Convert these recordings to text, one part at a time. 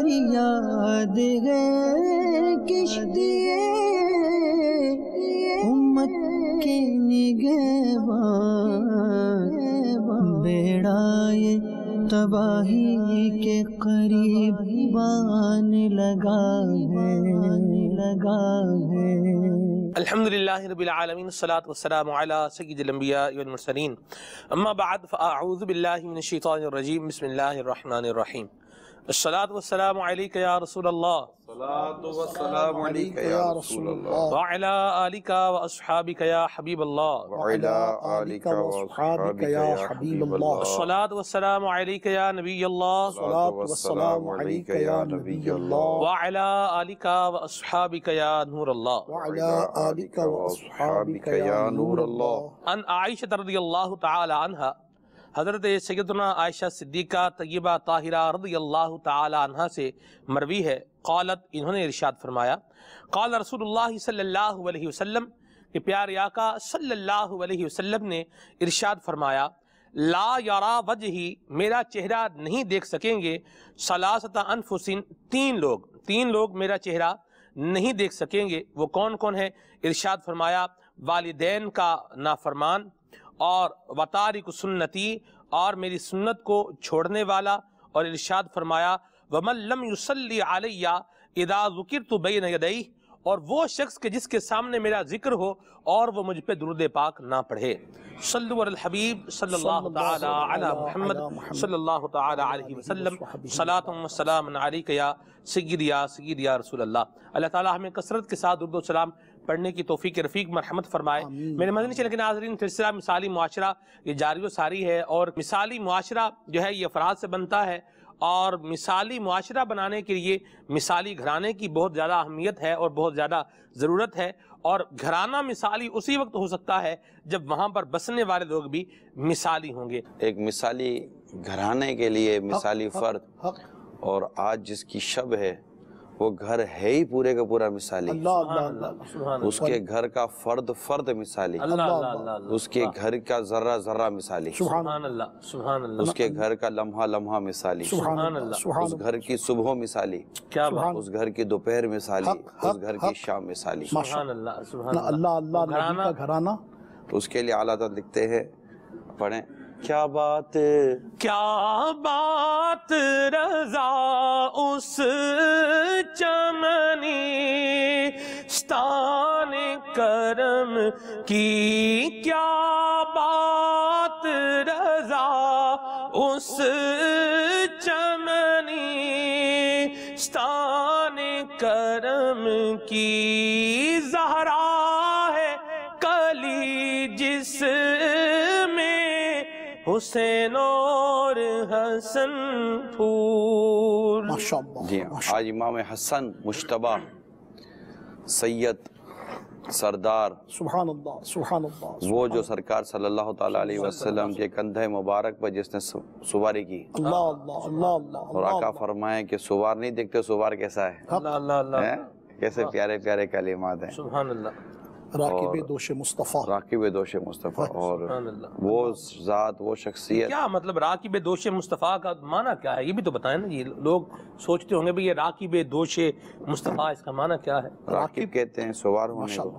فریاد ہے کشتی امت کے نگہبان، بیڑا یہ تباہی کے قریب آنے لگا ہے الحمدللہ رب العالمین، الصلاة والسلام علی سید الانبیاء والمرسلین، اما بعد فاعوذ باللہ من الشیطان الرجیم، بسم اللہ الرحمن الرحیم۔ الصلاة والسلام علیک یا رسول اللہ، الصلاة والسلام علیک یا رسول اللہ، وعلی آلک واصحابک یا حبیب اللہ، وعلی آلک واصحابک یا حبیب اللہ، الصلاة والسلام علیک یا نبی اللہ، الصلاة والسلام علیک یا نبی اللہ، وعلی آلک واصحابک یا نور اللہ، وعلی آلک واصحابک یا نور اللہ۔ ان عائشہ رضی اللہ تعالی عنہ، حضرت سیدنا عائشہ صدیقہ طیبہ طاہرہ رضی اللہ تعالی عنہ سے مروی ہے، قالت، انہوں نے ارشاد فرمایا، قال رسول اللہ صلی اللہ علیہ وسلم، کہ پیارے آقا صلی اللہ علیہ وسلم نے ارشاد فرمایا، لا یرا وجہی، میرا چہرہ نہیں دیکھ سکیں گے، ثلاثۃ انفس، تین لوگ میرا چہرہ نہیں دیکھ سکیں گے۔ وہ کون کون ہے؟ ارشاد فرمایا، والدین کا نافرمان، اور وتارک سنتی، اور میری سنت کو چھوڑنے والا، اور ارشاد فرمایا ومن لم یصلی علی اذا ذکرت بین یدیہ، اور وہ شخص کہ جس کے سامنے میرا ذکر ہو اور وہ مجھ پہ درود پاک نہ پڑھے۔ صلو علی الحبیب صلی اللہ تعالی علی محمد صلی اللہ تعالی علیہ وسلم، صلاۃ و سلام علیک یا سید یا رسول اللہ۔ اللہ تعالی ہمیں کثرت کے ساتھ درود و سلام پڑھنے کی توفیق رفیق مرحمت فرمائے۔ میرے مدنی چینل کے ناظرین، سلسلہ مثالی معاشرہ یہ جاری و ساری ہے، اور مثالی معاشرہ جو ہے یہ افراد سے بنتا ہے، اور مثالی معاشرہ بنانے کے لیے مثالی گھرانے کی بہت زیادہ اہمیت ہے اور بہت زیادہ ضرورت ہے، اور گھرانہ مثالی اسی وقت ہو سکتا ہے جب وہاں پر بسنے والے لوگ بھی مثالی ہوں گے۔ ایک مثالی گھرانے کے لیے مثالی فرد، اور آج جس کی شب ہے وہ گھر ہے ہی پورے کا پورا مثالی، اس کے گھر کا فرد مثالی، اس کے گھر کا ذرہ ذرہ مثالی، اس کے گھر کا لمحہ مثالی، اس گھر کی صبح مثالی، اس گھر کی دوپہر مثالی، اس گھر کی شام مثالی۔ اس کے لیے اعلیٰ حضرت لکھتے ہیں، پڑھیں، کیا بات رضا اس چمنستان کرم کی، کیا بات رضا اس چمنستان کرم کی، زہرا ہے کلی جس حسین اور حسن پھول۔ جی آج امام حسن مجتبیٰ سید سردار، سبحان اللہ سبحان اللہ، وہ جو سرکار صلی اللہ تعالیٰ علیہ وسلم کے کندھے مبارک پر جس نے سواری کی، اللہ اللہ اللہ اللہ، اور آقا فرمائیں کہ سوار نہیں دیکھتے، سوار کیسا ہے، کیسے پیارے پیارے کلمات ہیں، سبحان اللہ، راکب دوش مصطفیٰ، راکب دوش مصطفیٰ، اور وہ ذات، وہ شخصیت۔ کیا مطلب راکب دوش مصطفیٰ کا معنی کیا ہے؟ یہ بھی تو بتائیں نا، یہ لوگ سوچتے ہوں گے بھی یہ راکب دوش مصطفیٰ، اس کا معنی کیا ہے؟ راکب کہتے ہیں سوار ہونے کو،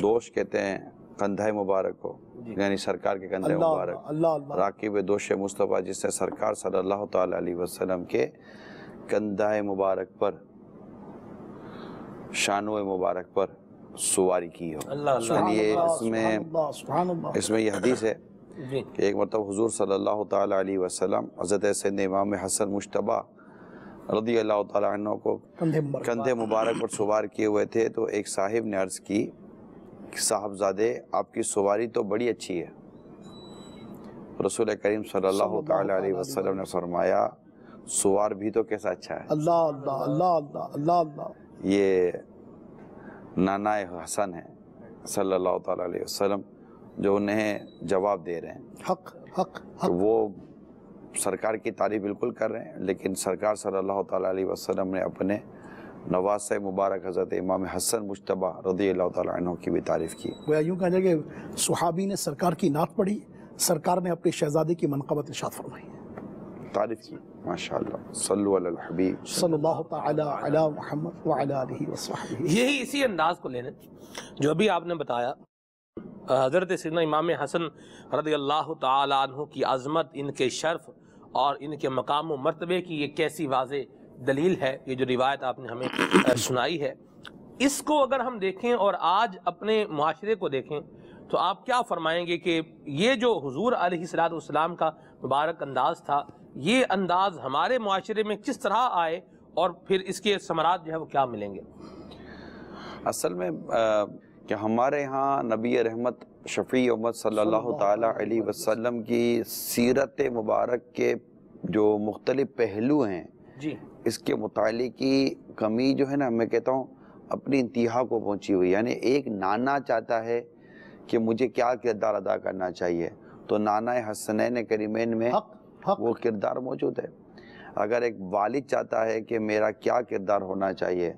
دوش کہتے ہیں کندھے مبارک کو، یعنی سرکار کے کندھے مبارک۔ راکب دوش مصطفیٰ جس سے سرکار صلی اللہ تعالیٰ علیہ وسلم کے کندھے مبارک پر، شانو مبارک پر سواری کی ہو۔ اس میں یہ حدیث ہے کہ ایک مرتبہ حضور صلی اللہ تعالیٰ علیہ وسلم حضرت سیدنا امام حسن مجتبیٰ رضی اللہ تعالیٰ عنہ کو کندھے مبارک پر سوار کیے ہوئے تھے، تو ایک صاحب نے عرض کی کہ صاحبزادے آپ کی سواری تو بڑی اچھی ہے۔ رسول کریم صلی اللہ تعالیٰ علیہ وسلم نے فرمایا سوار بھی تو کیسا اچھا ہے۔ اللہ اللہ اللہ اللہ اللہ، یہ نانا حسن ہے صلی اللہ تعالیٰ علیہ وسلم جو انہیں جواب دے رہے ہیں، حق حق تو وہ سرکار کی تعریف بالکل کر رہے ہیں، لیکن سرکار صلی اللہ تعالیٰ علیہ وسلم نے اپنے نواسہ مبارک حضرت امام حسن مجتبیٰ رضی اللہ تعالیٰ عنہ کی بھی تعریف کی۔ گویا یوں کہا جائے کہ صحابی نے سرکار کی نعت پڑھی، سرکار نے اپنے شہزادے کی منقبت ارشاد فرمائی۔ تعریف کی. ماشاءاللہ. صلو علی الحبیب صلی اللہ تعالی علی محمد وعلی آلہ وصحبہ. یہی اسی انداز کو لینے جو ابھی آپ نے بتایا حضرت سیدنا امام حسن رضی اللہ تعالی عنہ کی عظمت، ان کے شرف اور ان کے مقام و مرتبے کی یہ کیسی واضح دلیل ہے، یہ جو روایت آپ نے ہمیں سنائی ہے. اس کو اگر ہم دیکھیں اور آج اپنے معاشرے کو دیکھیں تو آپ کیا فرمائیں گے کہ یہ جو حضور علیہ الصلوۃ والسلام کا مبارک انداز تھا، یہ انداز ہمارے معاشرے میں کس طرح آئے اور پھر اس کے ثمرات جو ہے وہ کیا ملیں گے؟ اصل میں کہ ہمارے ہاں نبی رحمت شفیع امت صلی اللہ تعالی علیہ وسلم کی سیرت مبارک کے جو مختلف پہلو ہیں جی، اس کے مطالعے کی کمی جو ہے نا، میں کہتا ہوں اپنی انتہا کو پہنچی ہوئی. یعنی ایک نانا چاہتا ہے کہ مجھے کیا کردار ادا کرنا چاہیے، تو نانا حسنین کریمین میں وہ کردار موجود ہے. اگر ایک والد چاہتا ہے کہ میرا کیا کردار ہونا چاہیے،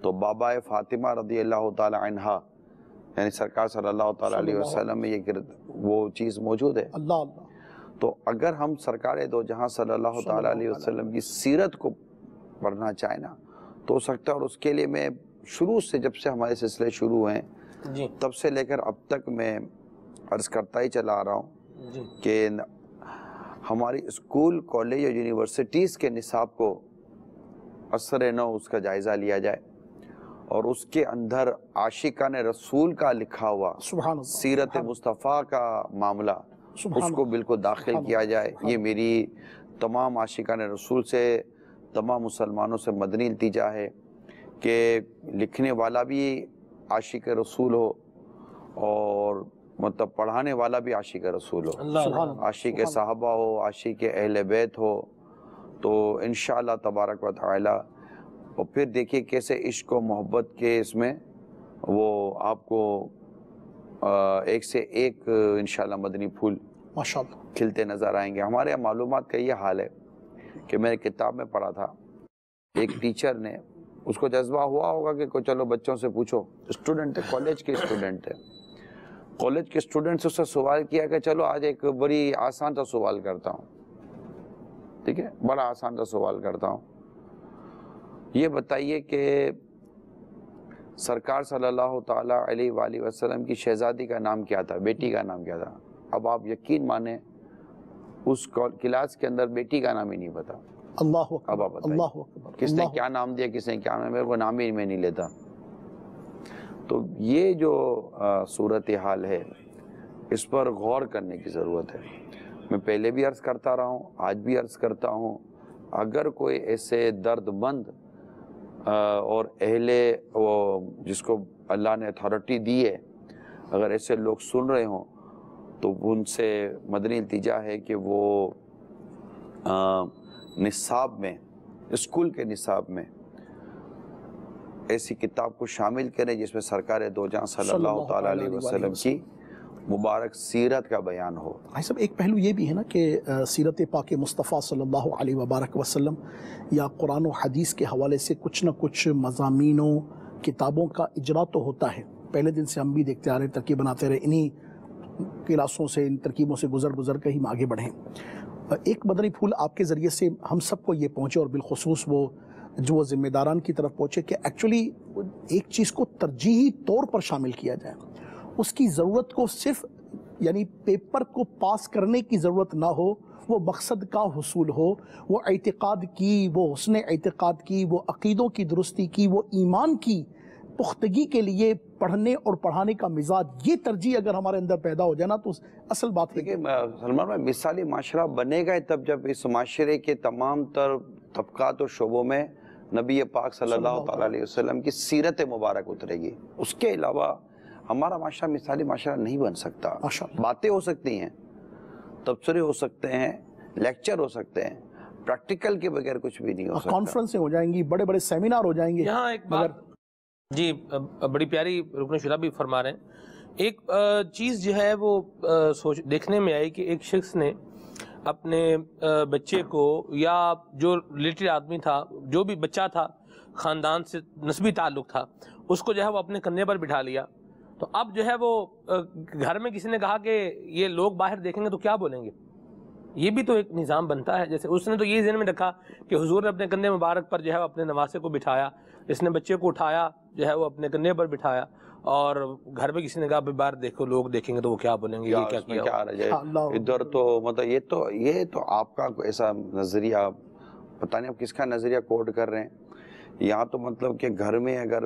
تو بابا فاطمہ رضی اللہ تعالی عنہا یعنی سرکار صلی اللہ تعالی علیہ وسلم میں یہ وہ چیز موجود ہے. اللہ اللہ. تو اگر ہم سرکار دو جہاں صلی اللہ تعالی علیہ وسلم کی سیرت کو پڑھنا چاہیں نا، تو ہو سکتا ہے. اور اس کے لیے میں شروع سے، جب سے ہمارے سلسلے شروع ہوئے جی تب سے لے کر اب تک میں عرض کرتا ہی چلا آ رہا ہوں جی کہ ہماری اسکول، کالج اور یونیورسٹیز کے نصاب کو اثر نو اس کا جائزہ لیا جائے اور اس کے اندر عاشقان رسول کا لکھا ہوا سبحان اللہ. سیرت مصطفیٰ کا معاملہ اس کو بالکل داخل کیا جائے. یہ میری تمام عاشقان رسول سے، تمام مسلمانوں سے مدنی التجا ہے کہ لکھنے والا بھی عاشق رسول ہو اور مطلب پڑھانے والا بھی عاشق رسول ہو، عاشق صحابہ ہو، عاشق اہل بیت ہو. تو انشاءاللہ تبارک و تعالی. اور پھر دیکھیے کیسے عشق و محبت کے اس میں وہ آپ کو ایک سے ایک انشاءاللہ مدنی پھول ماشاءاللہ کھلتے نظر آئیں گے. ہمارے معلومات کا یہ حال ہے کہ میں نے کتاب میں پڑھا تھا، ایک ٹیچر نے، اس کو جذبہ ہوا ہوگا کہ چلو بچوں سے پوچھو، اسٹوڈنٹ ہے، کالج کے اسٹوڈنٹ ہے، کالج کے اسٹوڈنٹ سے اس سے سوال کیا کہ چلو آج ایک بڑی آسان سا سوال کرتا ہوں. ٹھیک ہے، بڑا آسان سا سوال کرتا ہوں. یہ بتائیے کہ سرکار صلی اللہ تعالی علیہ وآلہ وسلم کی شہزادی کا نام کیا تھا، بیٹی کا نام کیا تھا؟ اب آپ یقین مانیں اس کلاس کے اندر بیٹی کا نام ہی نہیں پتا. اللہ اب آپ اکبر، اللہ بتائیے اکبر. کس نے کیا نام دیا، کس نے کیا نام، میرے کو نام ہی میں نہیں لیتا. تو یہ جو صورتحال ہے اس پر غور کرنے کی ضرورت ہے. میں پہلے بھی عرض کرتا رہا ہوں، آج بھی عرض کرتا ہوں، اگر کوئی ایسے درد مند اور اہل جس کو اللہ نے اتھارٹی دی ہے، اگر ایسے لوگ سن رہے ہوں تو ان سے مدنی التجا ہے کہ وہ نصاب میں، اسکول کے نصاب میں ایسی کتاب کو شامل کریں جس میں سرکار دو جہاں صلی اللہ تعالی علیہ وسلم کی مبارک سیرت کا بیان ہو. بھائی صاحب ایک پہلو یہ بھی ہے نا کہ سیرت پاک مصطفیٰ صلی اللہ علیہ وبارک وسلم یا قرآن و حدیث کے حوالے سے کچھ نہ کچھ مضامینوں، کتابوں کا اجرا تو ہوتا ہے. پہلے دن سے ہم بھی دیکھتے آ رہے ہیں، ترکیب بناتے رہے، انہی کلاسوں سے، ان ترکیبوں سے گزر کر ہی ہم آگے بڑھیں. ایک مدنی پھول آپ کے ذریعے سے ہم سب کو یہ پہنچے، اور بالخصوص وہ جو ذمہ داران کی طرف پہنچے، کہ ایکچولی ایک چیز کو ترجیحی طور پر شامل کیا جائے. اس کی ضرورت کو صرف یعنی پیپر کو پاس کرنے کی ضرورت نہ ہو، وہ مقصد کا حصول ہو، وہ اعتقاد کی، وہ حسن اعتقاد کی، وہ عقیدوں کی درستی کی، وہ ایمان کی پختگی کے لیے پڑھنے اور پڑھانے کا مزاج، یہ ترجیح اگر ہمارے اندر پیدا ہو جائے نا تو اصل بات ہے کہ سلمان بھائی مثالی معاشرہ بنے گا تب جب اس معاشرے کے تمام تر طبقات و شعبوں میں نبی پاک صلی اللہ تعالی علیہ وسلم کی سیرت مبارک اترے گی. اس کے علاوہ ہمارا معاشرہ مثالی معاشرہ نہیں بن سکتا. باتیں ہو سکتی ہیں، تبصرے ہو سکتے ہیں، لیکچر ہو سکتے ہیں، پریکٹیکل کے بغیر کچھ بھی نہیں ہو سکتا. کانفرنسیں ہو جائیں گی، بڑے بڑے سیمینار ہو جائیں گے. یہاں ایک بات جی بڑی پیاری رکن شدہ بھی فرما رہے ہیں. ایک چیز جو ہے وہ دیکھنے میں آئی کہ ایک شخص نے اپنے بچے کو، یا جو ریلیٹڈ آدمی تھا، جو بھی بچہ تھا، خاندان سے نسبی تعلق تھا، اس کو جو ہے وہ اپنے کندھے پر بٹھا لیا. تو اب جو ہے وہ گھر میں کسی نے کہا کہ یہ لوگ باہر دیکھیں گے تو کیا بولیں گے؟ یہ بھی تو ایک نظام بنتا ہے. جیسے اس نے تو یہ ذہن میں رکھا کہ حضور نے اپنے کندھے مبارک پر جو ہے اپنے نواسے کو بٹھایا, اس نے بچے کو اٹھایا جو ہے وہ اپنے کندھے پر بٹھایا, اور گھر میں کسی نے کہا باہر دیکھو لوگ دیکھیں گے تو وہ کیا بولیں گے, یہ کیا کیا ادھر تو مطلب یہ تو آپ کا ایسا نظریہ, پتہ نہیں آپ کس کا نظریہ کوٹ کر رہے ہیں. یہاں تو مطلب کہ گھر میں اگر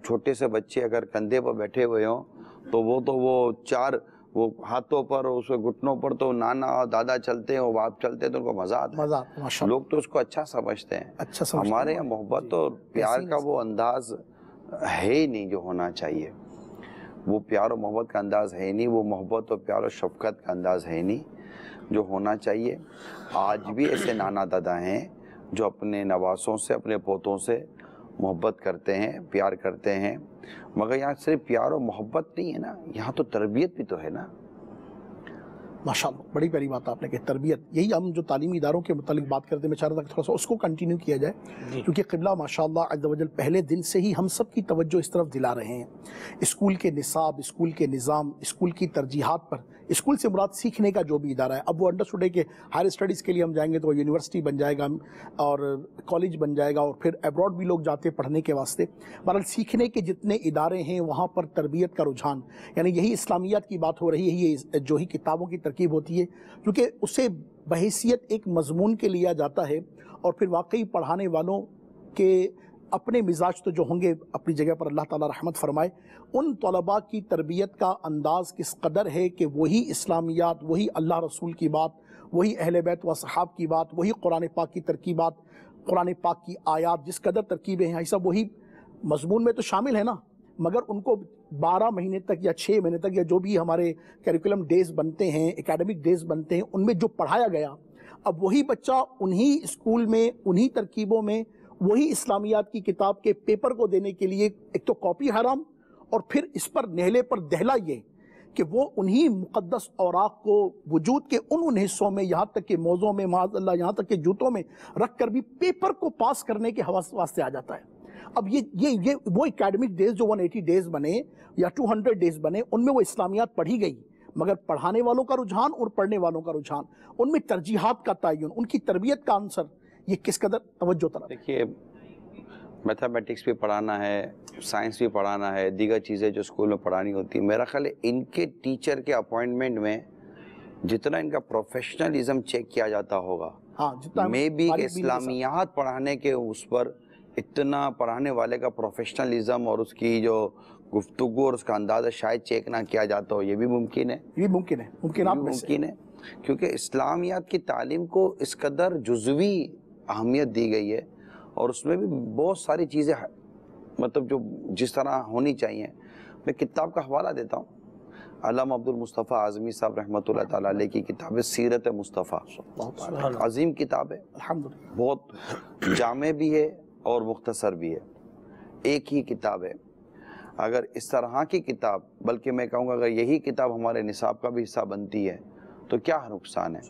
چھوٹے سے بچے اگر کندھے پر بیٹھے ہوئے ہوں تو وہ چار وہ ہاتھوں پر اس کے گھٹنوں پر تو نانا اور دادا چلتے ہیں, وہ باپ چلتے ہیں تو ان کو مزہ آتا ہے. لوگ تو اس کو اچھا سمجھتے ہیں. ہمارے یہاں محبت اور پیار کا وہ انداز ہے ہی نہیں جو ہونا چاہیے. وہ پیار و محبت کا انداز ہے نہیں, وہ محبت اور پیار و شفقت کا انداز ہے نہیں جو ہونا چاہیے. آج بھی ایسے نانا دادا ہیں جو اپنے نواسوں سے, اپنے پوتوں سے محبت کرتے ہیں, پیار کرتے ہیں, مگر یہاں صرف پیار و محبت نہیں ہے نا, یہاں تو تربیت بھی تو ہے نا. ماشاءاللہ بڑی پیاری بات آپ نے کہ تربیت, یہی ہم جو تعلیمی اداروں کے متعلق بات کرتے ہیں, میں چاہ رہا تھا کہ تھوڑا سا اس کو کنٹینیو کیا جائے, کیونکہ قبلہ ماشاءاللہ عز و جل پہلے دن سے ہی ہم سب کی توجہ اس طرف دلا رہے ہیں. اسکول کے نصاب, اسکول کے نظام, اسکول کی ترجیحات پر, اسکول سے مراد سیکھنے کا جو بھی ادارہ ہے. اب وہ انڈرسٹوڈ ہے کہ ہائر اسٹڈیز کے لیے ہم جائیں گے تو وہ یونیورسٹی بن جائے گا اور کالج بن جائے گا, اور پھر ایبراڈ بھی لوگ جاتے ہیں پڑھنے کے واسطے. بہرحال سیکھنے کے جتنے ادارے ہیں وہاں پر تربیت کا رجحان, یعنی یہی اسلامیات کی بات ہو رہی ہے, یہ جو ہی کتابوں کی ترکیب ہوتی ہے, کیونکہ اسے بحیثیت ایک مضمون کے لیا جاتا ہے, اور پھر واقعی پڑھانے والوں کے اپنے مزاج تو جو ہوں گے اپنی جگہ پر, اللہ تعالیٰ رحمت فرمائے, ان طلباء کی تربیت کا انداز کس قدر ہے کہ وہی اسلامیات, وہی اللہ رسول کی بات, وہی اہل بیت و صحاب کی بات, وہی قرآن پاک کی ترکیبات, قرآن پاک کی آیات, جس قدر ترکیبیں ہیں ایسا وہی مضمون میں تو شامل ہے نا, مگر ان کو 12 مہینے تک یا 6 مہینے تک یا جو بھی ہمارے کیریکولم ڈیز بنتے ہیں, اکیڈمک ڈیز بنتے ہیں, ان میں جو پڑھایا گیا, اب وہی بچہ انہی اسکول میں, انہی ترکیبوں میں, وہی اسلامیات کی کتاب کے پیپر کو دینے کے لیے ایک تو کاپی حرام, اور پھر اس پر نہلے پر دہلا یہ کہ وہ انہی مقدس اوراق کو وجود کے ان حصوں میں, یہاں تک کہ موزوں میں معاذ اللہ, یہاں تک کہ جوتوں میں رکھ کر بھی پیپر کو پاس کرنے کے واسطے آ جاتا ہے. اب یہ وہ اکیڈمک ڈیز جو 180 ڈیز بنے یا 200 ڈیز بنے, ان میں وہ اسلامیات پڑھی گئی, مگر پڑھانے والوں کا رجحان اور پڑھنے والوں کا رجحان, ان میں ترجیحات کا تعین, ان کی تربیت کا عنصر, یہ کس قدر توجہ طرف. دیکھیے میتھمیٹکس بھی پڑھانا ہے, سائنس بھی پڑھانا ہے, دیگر چیزیں جو اسکول میں پڑھانی ہوتی ہیں, میرا خیال ہے ان کے ٹیچر کے اپوائنٹمنٹ میں جتنا ان کا پروفیشنلزم چیک کیا جاتا ہوگا, میں بھی اسلامیات پڑھانے کے اس پر اتنا پڑھانے والے کا پروفیشنلزم اور اس کی جو گفتگو اور اس کا اندازہ شاید چیک نہ کیا جاتا ہو, یہ بھی ممکن ہے. یہ ممکن ہے کیونکہ اسلامیات کی تعلیم کو اس قدر جزوی اہمیت دی گئی ہے, اور اس میں بھی بہت ساری چیزیں مطلب جو جس طرح ہونی چاہیے. میں کتاب کا حوالہ دیتا ہوں, علامہ عبد المصطفیٰ اعظمی صاحب رحمۃ اللہ تعالیٰ علیہ کی کتاب ہے سیرت مصطفیٰ, عظیم کتاب ہے, بہت جامع بھی ہے اور مختصر بھی ہے, ایک ہی کتاب ہے. اگر اس طرح کی کتاب, بلکہ میں کہوں گا اگر یہی کتاب ہمارے نصاب کا بھی حصہ بنتی ہے تو کیا نقصان ہے.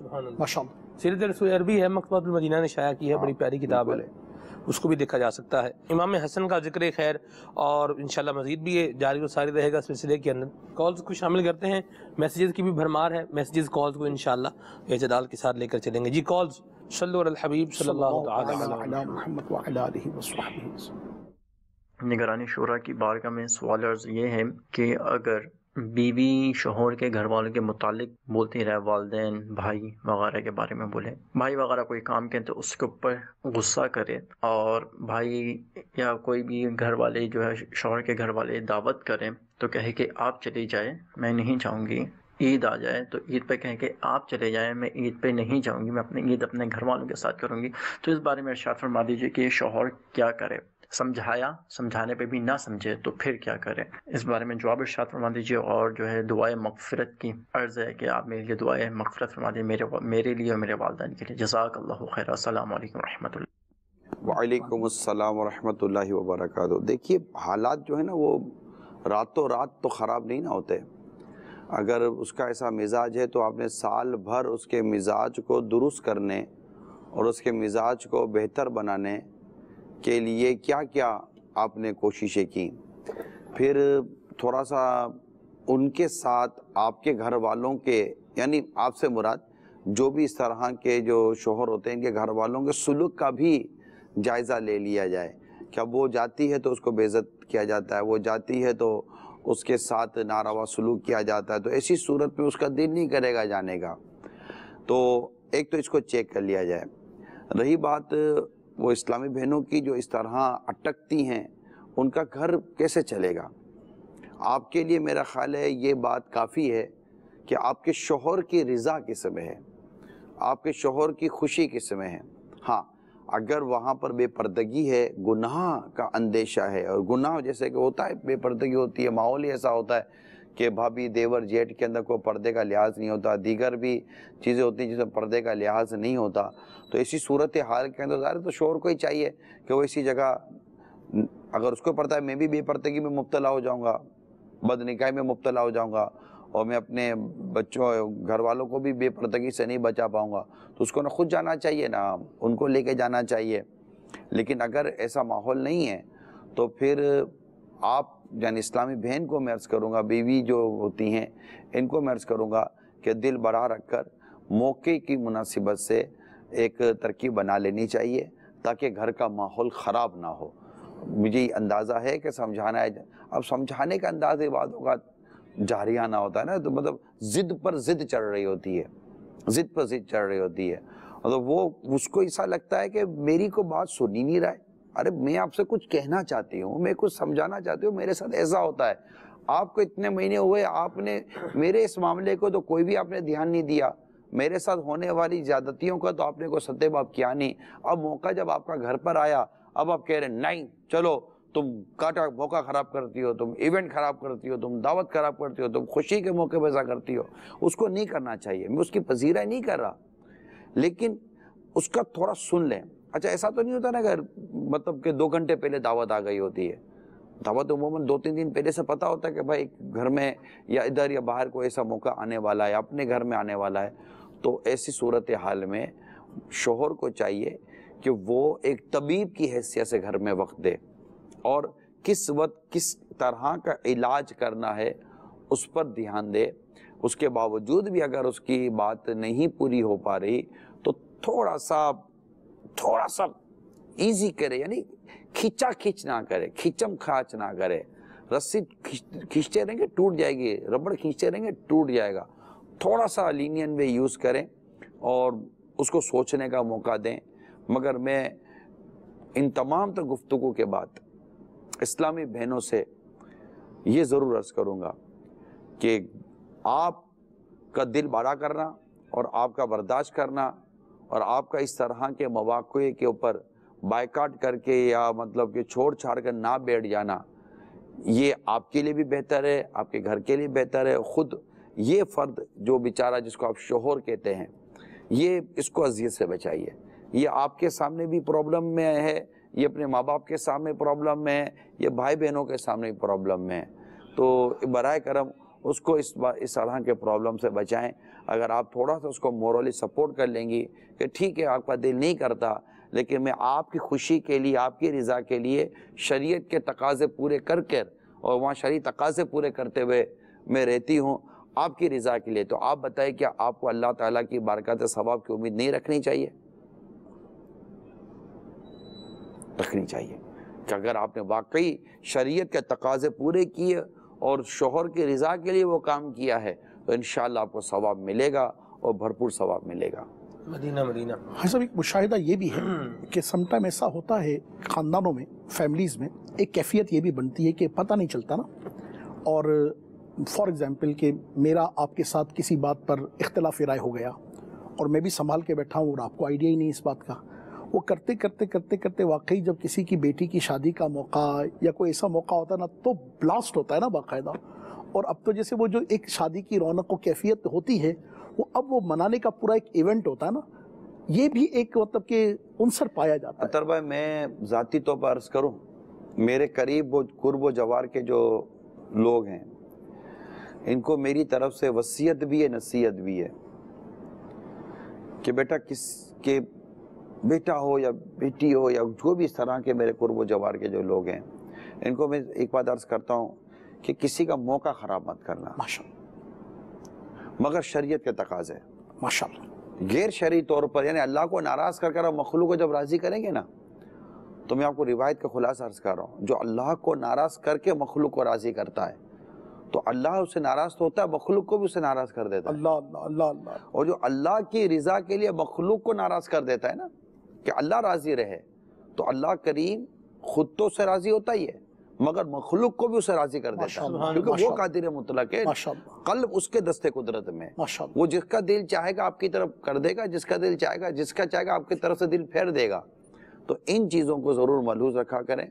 سیرت رسول عربی ہے, مکتبۃ المدینہ نے شائع کی ہے, بڑی پیاری کتاب ہے, اس کو بھی دیکھا جا سکتا ہے. امام حسن کا ذکر خیر, اور انشاءاللہ مزید بھی یہ جاری و ساری رہے گا سلسلے کے اندر. کالز کو شامل کرتے ہیں, میسیجز کی بھی بھرمار ہے, میسیجز کالز کو انشاءاللہ اعتدال کے ساتھ لے کر چلیں گے. جی کالز, صلو علی الحبیب صلی اللہ تعالی علی محمد وعلی آلہ وصحبہ وسلم. نگرانی شورا کی بارگاہ میں سوال عرض یہ ہے کہ اگر بیوی شوہر کے گھر والوں کے متعلق بولتی رہے, والدین, بھائی وغیرہ کے بارے میں بولے, بھائی وغیرہ کوئی کام کریں تو اس کے اوپر غصہ کرے, اور بھائی یا کوئی بھی گھر والے جو ہے شوہر کے گھر والے دعوت کریں تو کہے کہ آپ چلی جائیں, میں نہیں جاؤں گی. عید آ جائے تو عید پہ کہیں کہ آپ چلے جائیں, میں عید پہ نہیں جاؤں گی, میں اپنے عید اپنے گھر والوں کے ساتھ کروں گی. تو اس بارے میں ارشاد فرما دیجیے کہ شوہر کیا کرے, سمجھانے پہ بھی نہ سمجھے تو پھر کیا کرے, اس بارے میں جواب ارشاد فرما دیجیے. اور جو ہے دعائے مغفرت کی عرض ہے کہ آپ میرے لیے دعائے مغفرت فرما دیجیے, میرے لیے اور میرے والدین کے لیے. جزاک اللہ خیر. السلام علیکم ورحمۃ اللہ. وعلیکم السلام ورحمۃ اللہ وبرکاتہ. دیکھیے حالات جو ہے نا وہ راتوں رات تو خراب نہیں نہ ہوتے. اگر اس کا ایسا مزاج ہے تو آپ نے سال بھر اس کے مزاج کو درست کرنے اور اس کے مزاج کو بہتر بنانے کے لیے کیا کیا آپ نے کوششیں کی. پھر تھوڑا سا ان کے ساتھ آپ کے گھر والوں کے, یعنی آپ سے مراد جو بھی اس طرح کے جو شوہر ہوتے ہیں ان کے گھر والوں کے سلوک کا بھی جائزہ لے لیا جائے کہ اب وہ جاتی ہے تو اس کو بے عزت کیا جاتا ہے، وہ جاتی ہے تو اس کے ساتھ ناروا سلوک کیا جاتا ہے، تو ایسی صورت میں اس کا دل نہیں کرے گا جانے کا۔ تو ایک تو اس کو چیک کر لیا جائے۔ رہی بات وہ اسلامی بہنوں کی جو اس طرح اٹکتی ہیں، ان کا گھر کیسے چلے گا؟ آپ کے لیے میرا خیال ہے یہ بات کافی ہے کہ آپ کے شوہر کی رضا کس میں ہے، آپ کے شوہر کی خوشی کس میں ہے۔ ہاں اگر وہاں پر بے پردگی ہے، گناہ کا اندیشہ ہے، اور گناہ جیسے کہ ہوتا ہے، بے پردگی ہوتی ہے، ماحول ہی ایسا ہوتا ہے کہ بھابھی دیور جیٹ کے اندر کوئی پردے کا لحاظ نہیں ہوتا، دیگر بھی چیزیں ہوتی ہیں جس میں پردے کا لحاظ نہیں ہوتا، تو ایسی صورتحال کے اندر ظاہر تو شوہر کو ہی چاہیے کہ وہ اسی جگہ، اگر اس کو پڑتا ہے میں بھی بے پردگی میں مبتلا ہو جاؤں گا، بد نکاحی میں مبتلا ہو جاؤں گا، اور میں اپنے بچوں گھر والوں کو بھی بے پردگی سے نہیں بچا پاؤں گا، تو اس کو نہ خود جانا چاہیے نہ ان کو لے کے جانا چاہیے۔ لیکن اگر ایسا ماحول نہیں ہے تو پھر آپ یعنی اسلامی بہن کو میں عرض کروں گا، بیوی جو ہوتی ہیں ان کو میں عرض کروں گا کہ دل بڑا رکھ کر موقع کی مناسبت سے ایک ترکیب بنا لینی چاہیے تاکہ گھر کا ماحول خراب نہ ہو۔ مجھے اندازہ ہے کہ سمجھانا ہے، اب سمجھانے کا انداز بعض اوقات جاریانہ ہوتا ہے نا، تو مطلب ضد پر ضد چڑھ رہی ہوتی ہے، ضد پر ضد چڑھ رہی ہوتی ہے، مطلب وہ اس کو ایسا لگتا ہے کہ میری کو بات سن ہی نہیں رہا ہے، ارے میں آپ سے کچھ کہنا چاہتی ہوں، میں کچھ سمجھانا چاہتی ہوں، میرے ساتھ ایسا ہوتا ہے، آپ کو اتنے مہینے ہوئے، آپ نے میرے اس معاملے کو تو کوئی بھی آپ نے دھیان نہیں دیا، میرے ساتھ ہونے والی زیادتیوں کا تو آپ نے کوئی ستیہ باب کیا نہیں، اب موقع جب آپ کا گھر پر آیا اب آپ کہہ رہے ہیں نہیں چلو تم کاٹا موقع خراب کرتی ہو، تم ایونٹ خراب کرتی ہو، تم دعوت خراب کرتی ہو، تم خوشی کے موقع پہ ایسا کرتی ہو، اس کو نہیں کرنا چاہیے، میں اس کی پذیرائی نہیں کر رہا، لیکن اس کا تھوڑا سن لیں۔ اچھا ایسا تو نہیں ہوتا نا کہ مطلب کہ 2 گھنٹے پہلے دعوت آ گئی ہوتی ہے، دعوت عموماً 2-3 دن پہلے سے پتہ ہوتا ہے کہ بھائی گھر میں یا ادھر یا باہر کوئی ایسا موقع آنے والا ہے، اپنے گھر میں آنے والا ہے، تو ایسی صورتحال میں شوہر کو چاہیے کہ وہ ایک طبیب کی حیثیت سے گھر میں وقت دے، اور کس وقت کس طرح کا علاج کرنا ہے اس پر دھیان دے۔ اس کے باوجود بھی اگر اس کی بات نہیں پوری ہو پا رہی تو تھوڑا سا ایزی کرے، یعنی کھینچا کھینچ نہ کرے، کھینچم کھانچ نہ کرے، رسی کھینچتے رہیں گے ٹوٹ جائے گی، ربڑ کھینچتے رہیں گے ٹوٹ جائے گا، تھوڑا سا لینین وے یوز کریں اور اس کو سوچنے کا موقع دیں۔ مگر میں ان تمام تر گفتگو کے بعد اسلامی بہنوں سے یہ ضرور عرض کروں گا کہ آپ کا دل بڑا کرنا اور آپ کا برداشت کرنا اور آپ کا اس طرح کے مواقع کے اوپر بائیکاٹ کر کے یا مطلب کہ چھوڑ چھاڑ کر نہ بیٹھ جانا، یہ آپ کے لیے بھی بہتر ہے، آپ کے گھر کے لیے بہتر ہے۔ خود یہ فرد جو بیچارہ جس کو آپ شوہر کہتے ہیں، یہ اس کو اذیت سے بچائیے، یہ آپ کے سامنے بھی پرابلم میں ہے، یہ اپنے ماں باپ کے سامنے پرابلم میں ہے، یہ بھائی بہنوں کے سامنے پرابلم میں ہے، تو برائے کرم اس کو اس طرح کے پرابلم سے بچائیں۔ اگر آپ تھوڑا سا اس کو مورلی سپورٹ کر لیں گی کہ ٹھیک ہے آپ کا دل نہیں کرتا لیکن میں آپ کی خوشی کے لیے، آپ کی رضا کے لیے شریعت کے تقاضے پورے کر کر اور وہاں شرعی تقاضے پورے کرتے ہوئے میں رہتی ہوں آپ کی رضا کے لیے، تو آپ بتائیں کیا آپ کو اللہ تعالیٰ کی برکات ثواب کی امید نہیں رکھنی چاہیے؟ رکھنی چاہیے کہ اگر آپ نے واقعی شریعت کے تقاضے پورے کیے اور شوہر کی رضا کے لیے وہ کام کیا ہے تو انشاءاللہ آپ کو ثواب ملے گا اور بھرپور ثواب ملے گا۔ مدینہ ہاں صاحب، ایک مشاہدہ یہ بھی ہے کہ سم ٹائم ایسا ہوتا ہے خاندانوں میں، فیملیز میں ایک کیفیت یہ بھی بنتی ہے کہ پتہ نہیں چلتا نا، اور فار ایگزامپل کہ میرا آپ کے ساتھ کسی بات پر اختلاف رائے ہو گیا اور میں بھی سنبھال کے بیٹھا ہوں اور آپ کو آئیڈیا ہی نہیں اس بات کا، وہ کرتے کرتے واقعی جب کسی کی بیٹی کی شادی کا موقع یا کوئی ایسا موقع ہوتا ہے نا تو بلاسٹ ہوتا ہے نا باقاعدہ، اور اب تو جیسے وہ جو ایک شادی کی رونق و کیفیت ہوتی ہے وہ اب وہ منانے کا پورا ایک ایونٹ ہوتا ہے نا، یہ بھی ایک مطلب کہ عنصر پایا جاتا ہے۔ اطہر بھائی میں ذاتی طور پر عرض کروں، میرے قریب و قرب و جوار کے جو لوگ ہیں ان کو میری طرف سے وصیت بھی ہے، نصیحت بھی ہے کہ بیٹا کس کے بیٹا ہو یا بیٹی ہو یا جو بھی اس طرح کے میرے قرب و جوار کے جو لوگ ہیں ان کو میں ایک بات عرض کرتا ہوں کہ کسی کا موقع خراب مت کرنا، ماشاءاللہ، مگر شریعت کے تقاضے، ماشاءاللہ، غیر شرعی طور پر، یعنی اللہ کو ناراض کر آپ مخلوق کو جب راضی کریں گے نا، تو میں آپ کو روایت کا خلاصہ عرض کر رہا ہوں، جو اللہ کو ناراض کر کے مخلوق کو راضی کرتا ہے تو اللہ اس سے ناراض تو ہوتا ہے، مخلوق کو بھی اس سے ناراض کر دیتا ہے۔ اللہ اللہ اللہ اللہ۔ اور جو اللہ کی رضا کے لیے مخلوق کو ناراض کر دیتا ہے نا کہ اللہ راضی رہے، تو اللہ کریم خود تو اس سے راضی ہوتا ہی ہے مگر مخلوق کو بھی اسے راضی کر دیتا ہے، کیونکہ وہ قادر مطلق ہے، قلب اس کے دست قدرت میں، وہ جس کا دل چاہے گا آپ کی طرف کر دے گا، جس کا دل چاہے گا، جس کا چاہے گا آپ کی طرف سے دل پھیر دے گا۔ تو ان چیزوں کو ضرور ملحوظ رکھا کریں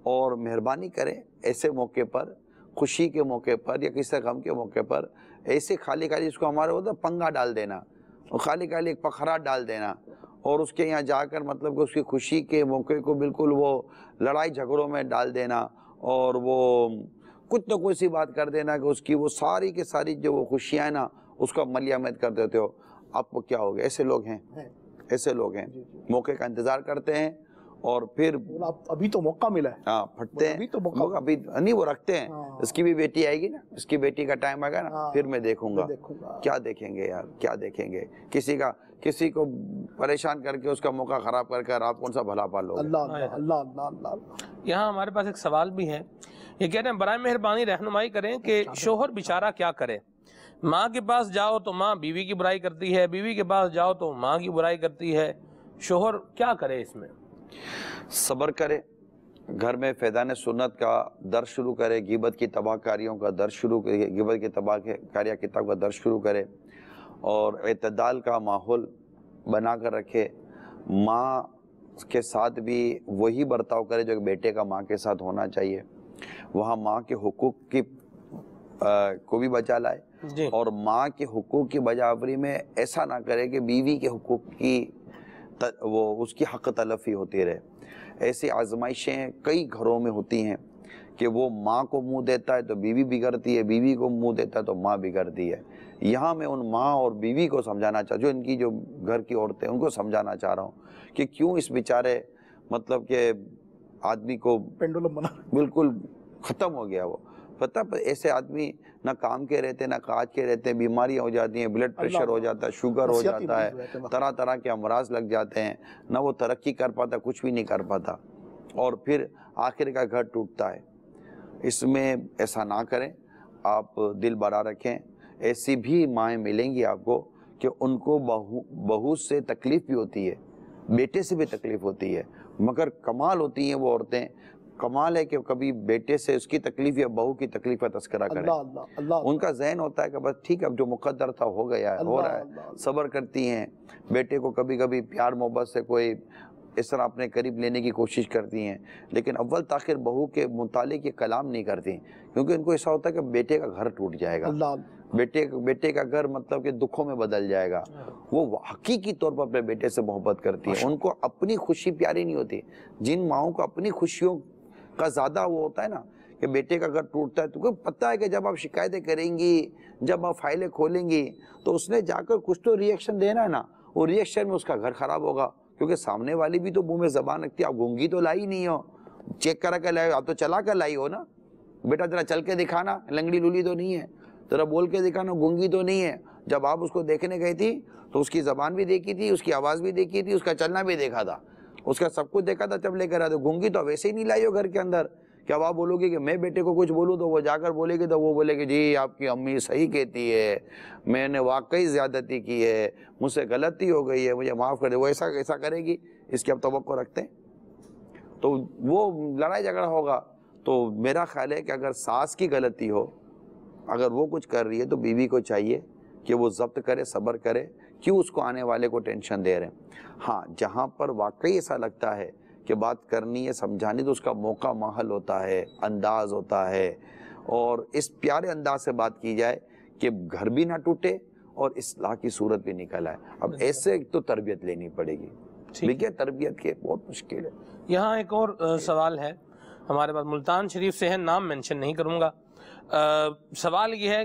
اور مہربانی کریں ایسے موقع پر، خوشی کے موقع پر یا کسی غم کے موقع پر ایسے خالی اس کو ہمارے ہوتا ہے پنگا ڈال دینا، خالی ایک پکھرات ڈال دینا اور اس کے یہاں جا کر مطلب کہ اس کی خوشی کے موقع کو بالکل وہ لڑائی جھگڑوں میں ڈال دینا اور وہ کچھ نہ کوئی سی بات کر دینا کہ اس کی وہ ساری کی ساری جو وہ خوشیاں ہیں نا اس کا ملیامت کر دیتے ہو۔ آپ کو کیا ہو گیا؟ ایسے لوگ ہیں، ایسے لوگ ہیں موقع کا انتظار کرتے ہیں اور پھر ابھی تو موقع ملا ہے، ہاں پھٹتے ہیں، ابھی نہیں وہ رکھتے ہیں، اس کی بھی بیٹی آئے گی نا، اس کی بیٹی کا ٹائم آئے گا نا پھر میں دیکھوں گا۔ کیا دیکھیں گے یار، کیا دیکھیں گے؟ کسی کو پریشان کر کے اس کا موقع خراب کر کے آپ کون سا بھلا پالو گے؟ اللہ اللہ اللہ اللہ۔ یہاں ہمارے پاس ایک سوال بھی ہے، یہ کہہ رہے ہیں برائے مہربانی رہنمائی کریں کہ شوہر بیچارہ کیا کرے؟ ماں کے پاس جاؤ تو ماں بیوی کی برائی کرتی ہے، بیوی کے پاس جاؤ تو ماں کی برائی کرتی ہے، شوہر کیا کرے اس میں؟ صبر کرے، گھر میں فیضان سنت کا درس شروع کرے، غیبت کی تباہ کاریوں کا درس شروع کرے، غیبت کی تباہ کاریہ کتاب کا درس شروع کرے اور اعتدال کا ماحول بنا کر رکھے۔ ماں کے ساتھ بھی وہی برتاؤ کرے جو بیٹے کا ماں کے ساتھ ہونا چاہیے، وہاں ماں کے حقوق کی کو بھی بچا لائے اور ماں کے حقوق کی بجاوری میں ایسا نہ کرے کہ بیوی کے حقوق کی وہ اس کی حق تلفی ہوتی رہے۔ ایسی آزمائشیں کئی گھروں میں ہوتی ہیں کہ وہ ماں کو منہ دیتا ہے تو بیوی بگڑتی ہے، بیوی کو منہ دیتا ہے تو ماں بگڑتی ہے۔ یہاں میں ان ماں اور بیوی کو سمجھانا جو ان کی جو گھر کی عورتیں ان کو سمجھانا چاہ رہا ہوں کہ کیوں اس بیچارے مطلب کہ آدمی کو پینڈولم بنا بالکل ختم ہو گیا وہ پتہ، ایسے آدمی نہ کام کے رہتے نہ کاج کے رہتے، بیماریاں ہو جاتی ہیں، بلڈ پریشر ہو جاتا ہے، شوگر ہو جاتا ہے، طرح طرح کے امراض لگ جاتے ہیں، نہ وہ ترقی کر پاتا، کچھ بھی نہیں کر پاتا اور پھر آخر کا گھر ٹوٹتا ہے۔ اس میں ایسا نہ کریں، آپ دل بڑا رکھیں۔ ایسی بھی مائیں ملیں گی آپ کو کہ ان کو بہو سے تکلیف بھی ہوتی ہے، بیٹے سے بھی تکلیف ہوتی ہے، مگر کمال ہوتی ہیں وہ عورتیں، کمال ہے کہ کبھی بیٹے سے اس کی تکلیف یا بہو کی تکلیف کا تذکرہ کریں۔ ان کا ذہن ہوتا ہے کہ بس ٹھیک ہے اب جو مقدر تھا ہو گیا ہے، ہو رہا ہے، صبر کرتی ہیں۔ بیٹے کو کبھی کبھی پیار محبت سے کوئی اس طرح اپنے قریب لینے کی کوشش کرتی ہیں، لیکن اول تاخیر بہو کے متعلق یہ کلام نہیں کرتی کیونکہ ان کو ایسا ہوتا ہے کہ بیٹے کا گھر ٹوٹ جائے گا، بیٹے کا گھر مطلب کہ دکھوں میں بدل جائے گا۔ وہ حقیقی طور پر اپنے بیٹے سے محبت کرتی ہیں، ان کو اپنی خوشی پیاری نہیں ہوتی۔ جن ماؤں کو اپنی خوشیوں کا زیادہ وہ ہوتا ہے نا کہ بیٹے کا گھر ٹوٹتا ہے تو کو پتہ ہے کہ جب آپ شکایتیں کریں گی، جب آپ فائلیں کھولیں گی تو اس نے جا کر کچھ تو ری ایکشن دینا ہے نا، وہ ری ایکشن میں اس کا گھر خراب ہوگا کیونکہ سامنے والی بھی تو منہ میں زبان رکھتی ہے۔ آپ گونگی تو لائی نہیں ہو، چیک کرا کے لائی ہو، آپ تو چلا کر لائی ہو نا، بیٹا ذرا چل کے دکھانا، لنگڑی لولی تو نہیں ہے، ذرا بول کے دکھانا، گونگی تو نہیں ہے۔ جب آپ اس کو دیکھنے گئی تھی تو اس کی زبان بھی دیکھی تھی، اس کی آواز بھی دیکھی تھی، اس کا چلنا بھی دیکھا تھا، اس کا سب کچھ دیکھا تھا جب لے کر آئے۔ تو گونگی تو ویسے ہی نہیں لائی ہو گھر کے اندر کہ اب آپ بولو گے کہ میں بیٹے کو کچھ بولوں تو وہ جا کر بولے گی تو وہ بولے کہ جی آپ کی امی صحیح کہتی ہے، میں نے واقعی زیادتی کی ہے، مجھ سے غلطی ہو گئی ہے، مجھے معاف کر دے۔ وہ ایسا کرے گی، اس کی اب توقع رکھتے ہیں تو وہ لڑائی جھگڑا ہوگا۔ تو میرا خیال ہے کہ اگر ساس کی غلطی ہو، اگر وہ کچھ کر رہی ہے تو بیوی کو چاہیے کہ وہ ضبط کرے، صبر کرے، کیوں اس کو آنے والے کو ٹینشن دے رہے ہیں۔ ہاں جہاں پر واقعی ایسا لگتا ہے کہ بات کرنی ہے، سمجھانی، تو اس کا موقع ماحول ہوتا ہے، انداز ہوتا ہے اور اس پیارے انداز سے بات کی جائے کہ گھر بھی نہ ٹوٹے اور اصلاح کی صورت بھی نکل آئے۔ اب ایسے تو تربیت لینی پڑے گی، دیکھیے تربیت کے بہت مشکل ہے۔ یہاں ایک اور سوال ہے ہمارے پاس، ملتان شریف سے ہے، نام مینشن نہیں کروں گا۔ سوال یہ ہے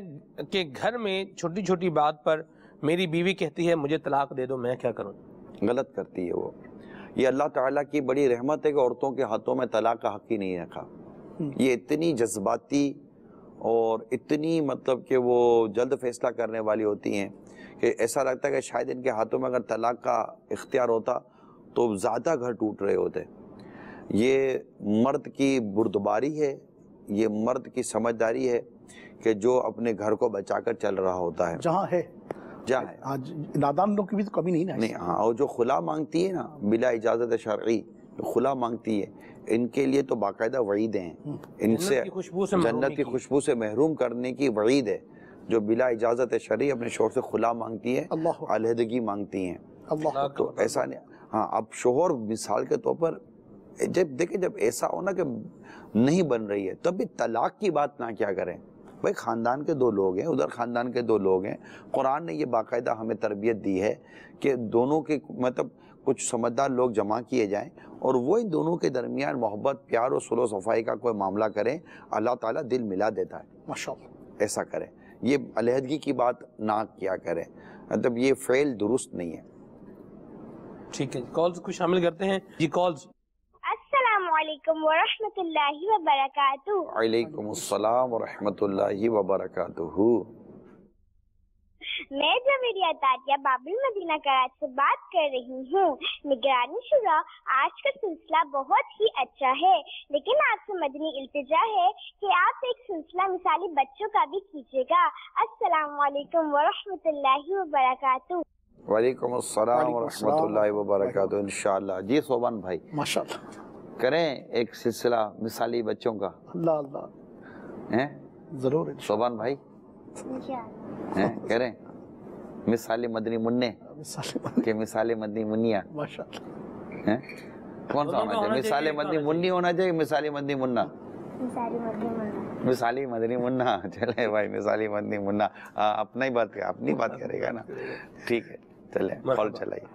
کہ گھر میں چھوٹی چھوٹی بات پر میری بیوی کہتی ہے مجھے طلاق دے دو، میں کیا کروں؟ غلط کرتی ہے وہ۔ یہ اللہ تعالیٰ کی بڑی رحمت ہے کہ عورتوں کے ہاتھوں میں طلاق کا حق ہی نہیں رکھا۔ یہ اتنی جذباتی اور اتنی مطلب کہ وہ جلد فیصلہ کرنے والی ہوتی ہیں کہ ایسا لگتا ہے کہ شاید ان کے ہاتھوں میں اگر طلاق کا اختیار ہوتا تو زیادہ گھر ٹوٹ رہے ہوتے. یہ مرد کی بردباری ہے، یہ مرد کی سمجھداری ہے کہ جو اپنے گھر کو بچا کر چل رہا ہوتا ہے جہاں ہے. نادان لوگ کی بھی تو کمی نہیں نا. نہیں ہاں، اور جو خلا مانگتی ہے نا بلا اجازت شرعی، خلا مانگتی ہے، ان کے لیے تو باقاعدہ وعید ہیں، ان سے جنت کی خوشبو سے محروم کرنے کی وعید ہے. جو بلا اجازت شرعی اپنے شوہر سے خلا مانگتی ہیں، علیحدگی مانگتی ہیں. تو ایسا نہیں. ہاں اب شوہر مثال کے طور پر جب ایسا ہونا کہ نہیں بن رہی ہے تب بھی طلاق کی بات نہ کیا کریں. بھائی خاندان کے دو لوگ ہیں، ادھر خاندان کے دو لوگ ہیں. قرآن نے یہ باقاعدہ ہمیں تربیت دی ہے کہ دونوں کے مطلب کچھ سمجھدار لوگ جمع کیے جائیں اور وہ ان دونوں کے درمیان محبت، پیار اور صلح و صفائی کا کوئی معاملہ کریں. اللہ تعالیٰ دل ملا دیتا ہے. ماشاءاللہ ایسا کریں. یہ علیحدگی کی بات نہ کیا کریں، مطلب یہ فعل درست نہیں ہے. ٹھیک ہے، کالز کو شامل کرتے ہیں. جی کالز. السلام علیکم ورحمۃ اللہ وبرکاتہ. وعلیکم السلام ورحمۃ اللہ وبرکاتہ. میں جمیریہ تاریہ باب المدینہ کراچی سے بات کر رہی ہوں. نگرانی شورا آج کا سلسلہ بہت ہی اچھا ہے، لیکن آپ سے مدنی التجا ہے کہ آپ ایک سلسلہ مثالی بچوں کا بھی کیجیے گا. السلام علیکم ورحمۃ اللہ وبرکاتہ. وعلیکم السلام ورحمۃ اللہ وبرکاتہ. انشاءاللہ. جی صوبان بھائی ماشاءاللہ کریں ایک سلسلہ مثالی بچوں کا. اللہ اللہ ہیں ضرور. صوبان بھائی ہیں کریں مثالی مدنی منع کہ مثالی مدنی منیا. ماشاءاللہ. ہیں کون سا ہونا چاہیے؟ مثالی مدنی منی ہونا چاہیے، مثالی مدنی منا؟ مثالی مدنی منا. چلے بھائی مثالی مدنی منا اپنا ہی بات اپنی بات کرے گا نا. ٹھیک ہے چلیں کال چلائیے.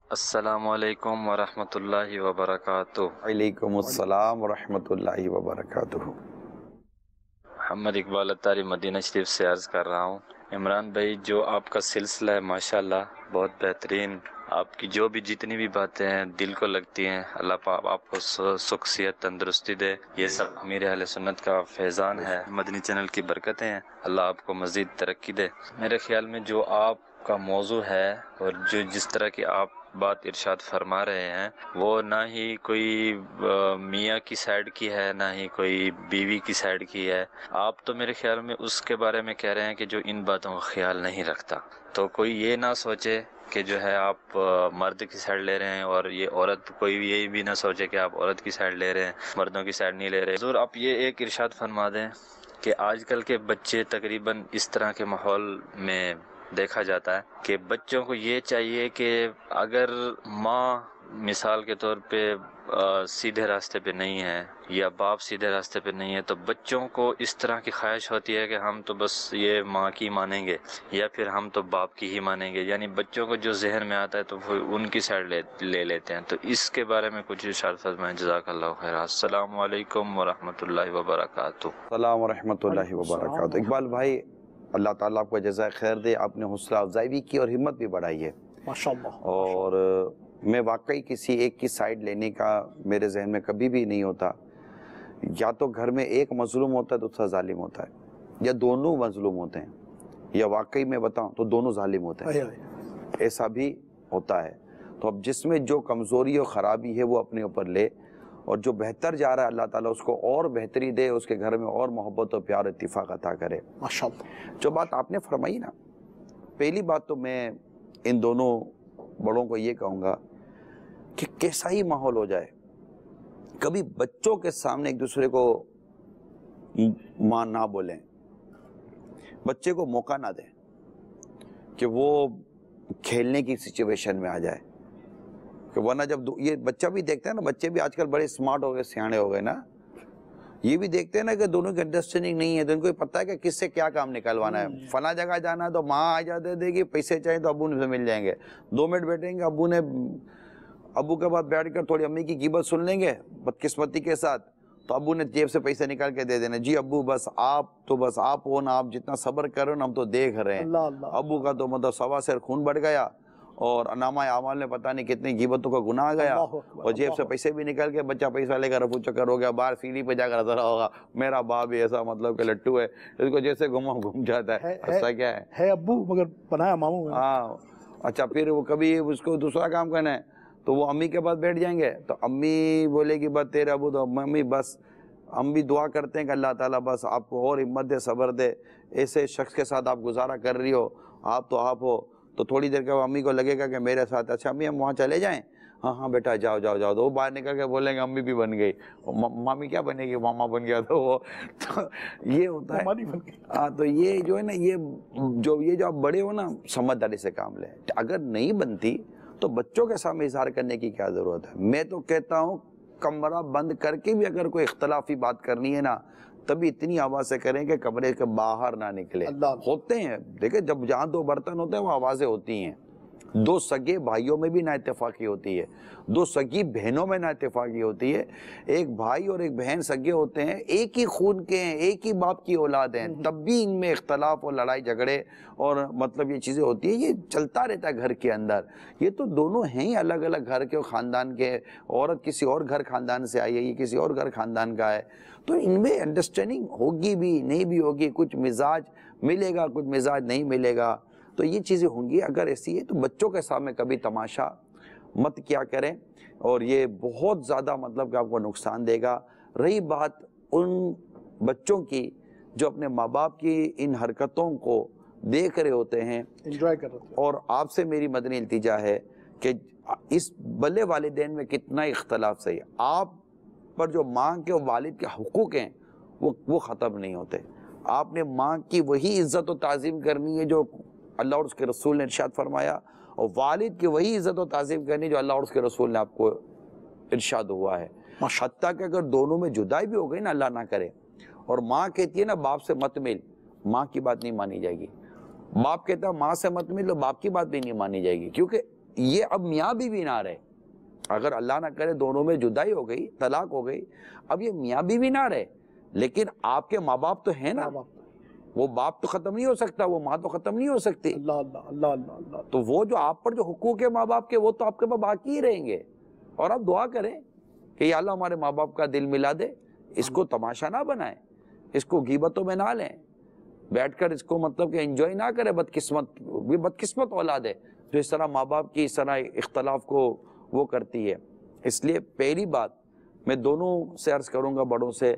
السلام علیکم ورحمۃ اللہ وبرکاتہ. وعلیکم السلام ورحمۃ اللہ وبرکاتہ. محمد اقبال اتاری مدینہ شریف سے عرض کر رہا ہوں. عمران بھائی جو آپ کا سلسلہ ہے ماشاءاللہ بہت بہترین. آپ کی جو بھی جتنی بھی باتیں ہیں دل کو لگتی ہیں. اللہ پاک آپ کو سکھ صحت تندرستی دے. یہ سب امیر اہل سنت کا فیضان ہے، مدنی چینل کی برکتیں ہیں. اللہ آپ کو مزید ترقی دے. میرے خیال میں جو آپ کا موضوع ہے اور جو جس طرح کی آپ بات ارشاد فرما رہے ہیں وہ نہ ہی کوئی میاں کی سائیڈ کی ہے نہ ہی کوئی بیوی کی سائیڈ کی ہے. آپ تو میرے خیال میں اس کے بارے میں کہہ رہے ہیں کہ جو ان باتوں کا خیال نہیں رکھتا. تو کوئی یہ نہ سوچے کہ جو ہے آپ مرد کی سائیڈ لے رہے ہیں اور یہ عورت، کوئی یہی بھی نہ سوچے کہ آپ عورت کی سائیڈ لے رہے ہیں، مردوں کی سائیڈ نہیں لے رہے. حضور آپ یہ ایک ارشاد فرما دیں کہ آج کل کے بچے تقریباً اس طرح کے ماحول میں دیکھا جاتا ہے کہ بچوں کو یہ چاہیے کہ اگر ماں مثال کے طور پہ سیدھے راستے پہ نہیں ہے یا باپ سیدھے راستے پہ نہیں ہے تو بچوں کو اس طرح کی خواہش ہوتی ہے کہ ہم تو بس یہ ماں کی مانیں گے یا پھر ہم تو باپ کی ہی مانیں گے. یعنی بچوں کو جو ذہن میں آتا ہے تو وہ ان کی سائڈ لے لیتے ہیں. تو اس کے بارے میں کچھ ارشاد فرمائیں. جزاک اللہ خیر. السلام علیکم ورحمۃ اللہ وبرکاتہ. السلام ورحمۃ اللہ وبرکاتہ. اقبال بھائی اللہ تعالیٰ آپ کو جزائے خیر دے. آپ نے حوصلہ افزائی بھی کی اور ہمت بھی بڑھائی ہے ماشاءاللہ. اور میں واقعی کسی ایک کی سائیڈ لینے کا میرے ذہن میں کبھی بھی نہیں ہوتا. یا تو گھر میں ایک مظلوم ہوتا ہے تو دوسرا ظالم ہوتا ہے، یا دونوں مظلوم ہوتے ہیں، یا واقعی میں بتاؤں تو دونوں ظالم ہوتے ہیں. ایسا بھی ہوتا ہے. تو اب جس میں جو کمزوری اور خرابی ہے وہ اپنے اوپر لے، اور جو بہتر جا رہا ہے اللہ تعالیٰ اس کو اور بہتری دے، اس کے گھر میں اور محبت و پیار اتفاق عطا کرے. ماشاءاللہ. جو بات آپ نے فرمائی نا، پہلی بات تو میں ان دونوں بڑوں کو یہ کہوں گا کہ کیسا ہی ماحول ہو جائے کبھی بچوں کے سامنے ایک دوسرے کو ماں نہ بولیں، بچے کو موقع نہ دیں کہ وہ کھیلنے کی سچویشن میں آ جائے. کہ ورنہ جب یہ بچہ بھی دیکھتے ہیں نا، بچے بھی آج کل بڑے اسمارٹ ہو گئے، سیانے ہو گئے نا، یہ بھی دیکھتے ہیں نا کہ دونوں کی انڈرسٹینڈنگ نہیں ہے. تو ان کو پتہ ہے کہ کس سے کیا کام نکلوانا ہے. فلاں جگہ جانا ہے تو ماں آ جاتے دے گی، پیسے چاہیے تو ابو سے مل جائیں گے. 2 منٹ بیٹھیں گے، ابو کے بعد بیٹھ کر تھوڑی امی کی غیبت سن لیں گے بدقسمتی کے ساتھ، تو ابو نے جیب سے پیسے نکال کے دے دینا. جی ابو بس آپ ہو نا، آپ جتنا صبر کرو نا ہم تو دیکھ رہے ہیں. ابو کا تو مطلب سوا سیر خون بڑھ گیا اور نامہ اعمال میں پتہ نہیں کتنی غیبتوں کا گناہ گیا، اور جیب سے پیسے بھی نکل کے بچہ پیسہ لے کر رفو چکر ہو گیا، باہر سیڑھی پہ جا کر نظر ہوگا میرا باپ بھی ایسا مطلب کہ لٹو ہے، اس کو جیسے گھوم جاتا ہے، ایسا کیا ہے ابو مگر بنایا ماموں۔ ہاں اچھا، پھر وہ کبھی اس کو دوسرا کام کرنا ہے تو وہ امی کے پاس بیٹھ جائیں گے، تو امی بولے گی بس تیرے ابو تو ممی بس، ہم بھی دعا کرتے ہیں کہ اللہ تعالیٰ بس آپ کو اور ہمت دے، صبر دے، ایسے شخص کے ساتھ آپ گزارا کر رہی ہو، آپ ہو تو تھوڑی دیر کے امی کو لگے گا کہ میرے ساتھ، اچھا امی ہم وہاں چلے جائیں، ہاں بیٹا جاؤ جاؤ جاؤ، تو وہ باہر نکل کے بولیں گے امی بھی بن گئی، مامی کیا بنے گی، ماما بن گیا، تو وہ یہ ہوتا ہے۔ ہاں تو یہ جو ہے نا، یہ جو آپ بڑے ہو نا، سمجھداری سے کام لیں، اگر نہیں بنتی تو بچوں کے سامنے اظہار کرنے کی کیا ضرورت ہے؟ میں تو کہتا ہوں کمرہ بند کر کے بھی اگر کوئی اختلافی بات کرنی ہے نا، تبھی اتنی آواز سے کریں کہ کمرے کے باہر نہ نکلے۔ ہوتے ہیں دیکھیں، جب جہاں دو برتن ہوتے ہیں وہ آوازیں ہوتی ہیں، دو سگے بھائیوں میں بھی نا اتفاقی ہوتی ہے، دو سگی بہنوں میں نا اتفاقی ہوتی ہے، ایک بھائی اور ایک بہن سگے ہوتے ہیں، ایک ہی خون کے ہیں، ایک ہی باپ کی اولاد ہیں، تب بھی ان میں اختلاف اور لڑائی جھگڑے اور مطلب یہ چیزیں ہوتی ہیں، یہ چلتا رہتا ہے گھر کے اندر۔ یہ تو دونوں ہیں ہی الگ الگ گھر کے خاندان کے، عورت کسی اور گھر خاندان سے آئی ہے، یہ کسی اور گھر خاندان کا ہے، تو ان میں انڈرسٹینڈنگ ہوگی بھی نہیں بھی ہوگی، کچھ مزاج ملے گا کچھ مزاج نہیں ملے گا، تو یہ چیزیں ہوں گی۔ اگر ایسی ہے تو بچوں کے سامنے کبھی تماشا مت کیا کریں، اور یہ بہت زیادہ مطلب کہ آپ کو نقصان دے گا۔ رہی بات ان بچوں کی جو اپنے ماں باپ کی ان حرکتوں کو دیکھ رہے ہوتے ہیں، انجوائے کر رہے ہوتے ہیں، اور آپ سے میری مدنی التجا ہے کہ اس بلے والدین میں کتنا اختلاف صحیح ہے، آپ پر جو ماں کے اور والد کے حقوق ہیں وہ ختم نہیں ہوتے۔ آپ نے ماں کی وہی عزت و تعظیم کرنی ہے جو اللہ اور اس کے رسول نے ارشاد فرمایا، اور والد کی وہی عزت و تعظیم کرنی جو اللہ اور اس کے رسول نے آپ کو ارشاد ہوا ہے۔ حتیٰ کہ اگر دونوں میں جدائی بھی ہو گئی نا، اللہ نہ کرے، اور ماں کہتی ہے نا باپ سے مت مل، ماں کی بات نہیں مانی جائے گی، باپ کہتا ہے ماں سے مت مل تو باپ کی بات بھی نہیں مانی جائے گی، کیونکہ یہ اب میاں بھی نہ رہے۔ اگر اللہ نہ کرے دونوں میں جدائی ہو گئی، طلاق ہو گئی، اب یہ میاں بھی نہ رہے، لیکن آپ کے ماں باپ تو ہیں نا، وہ باپ تو ختم نہیں ہو سکتا، وہ ماں تو ختم نہیں ہو سکتی، اللہ اللہ اللہ اللہ اللہ، تو وہ جو آپ پر جو حقوق ہے ماں باپ کے، وہ تو آپ کے پاس باقی ہی رہیں گے۔ اور آپ دعا کریں کہ یا اللہ ہمارے ماں باپ کا دل ملا دے، اس کو تماشا نہ بنائیں، اس کو غیبتوں میں نہ لیں، بیٹھ کر اس کو مطلب کہ انجوائے نہ کرے۔ بدقسمت اولاد ہے جو اس طرح ماں باپ کی اس طرح اختلاف کو وہ کرتی ہے۔ اس لیے پہلی بات میں دونوں سے عرض کروں گا، بڑوں سے،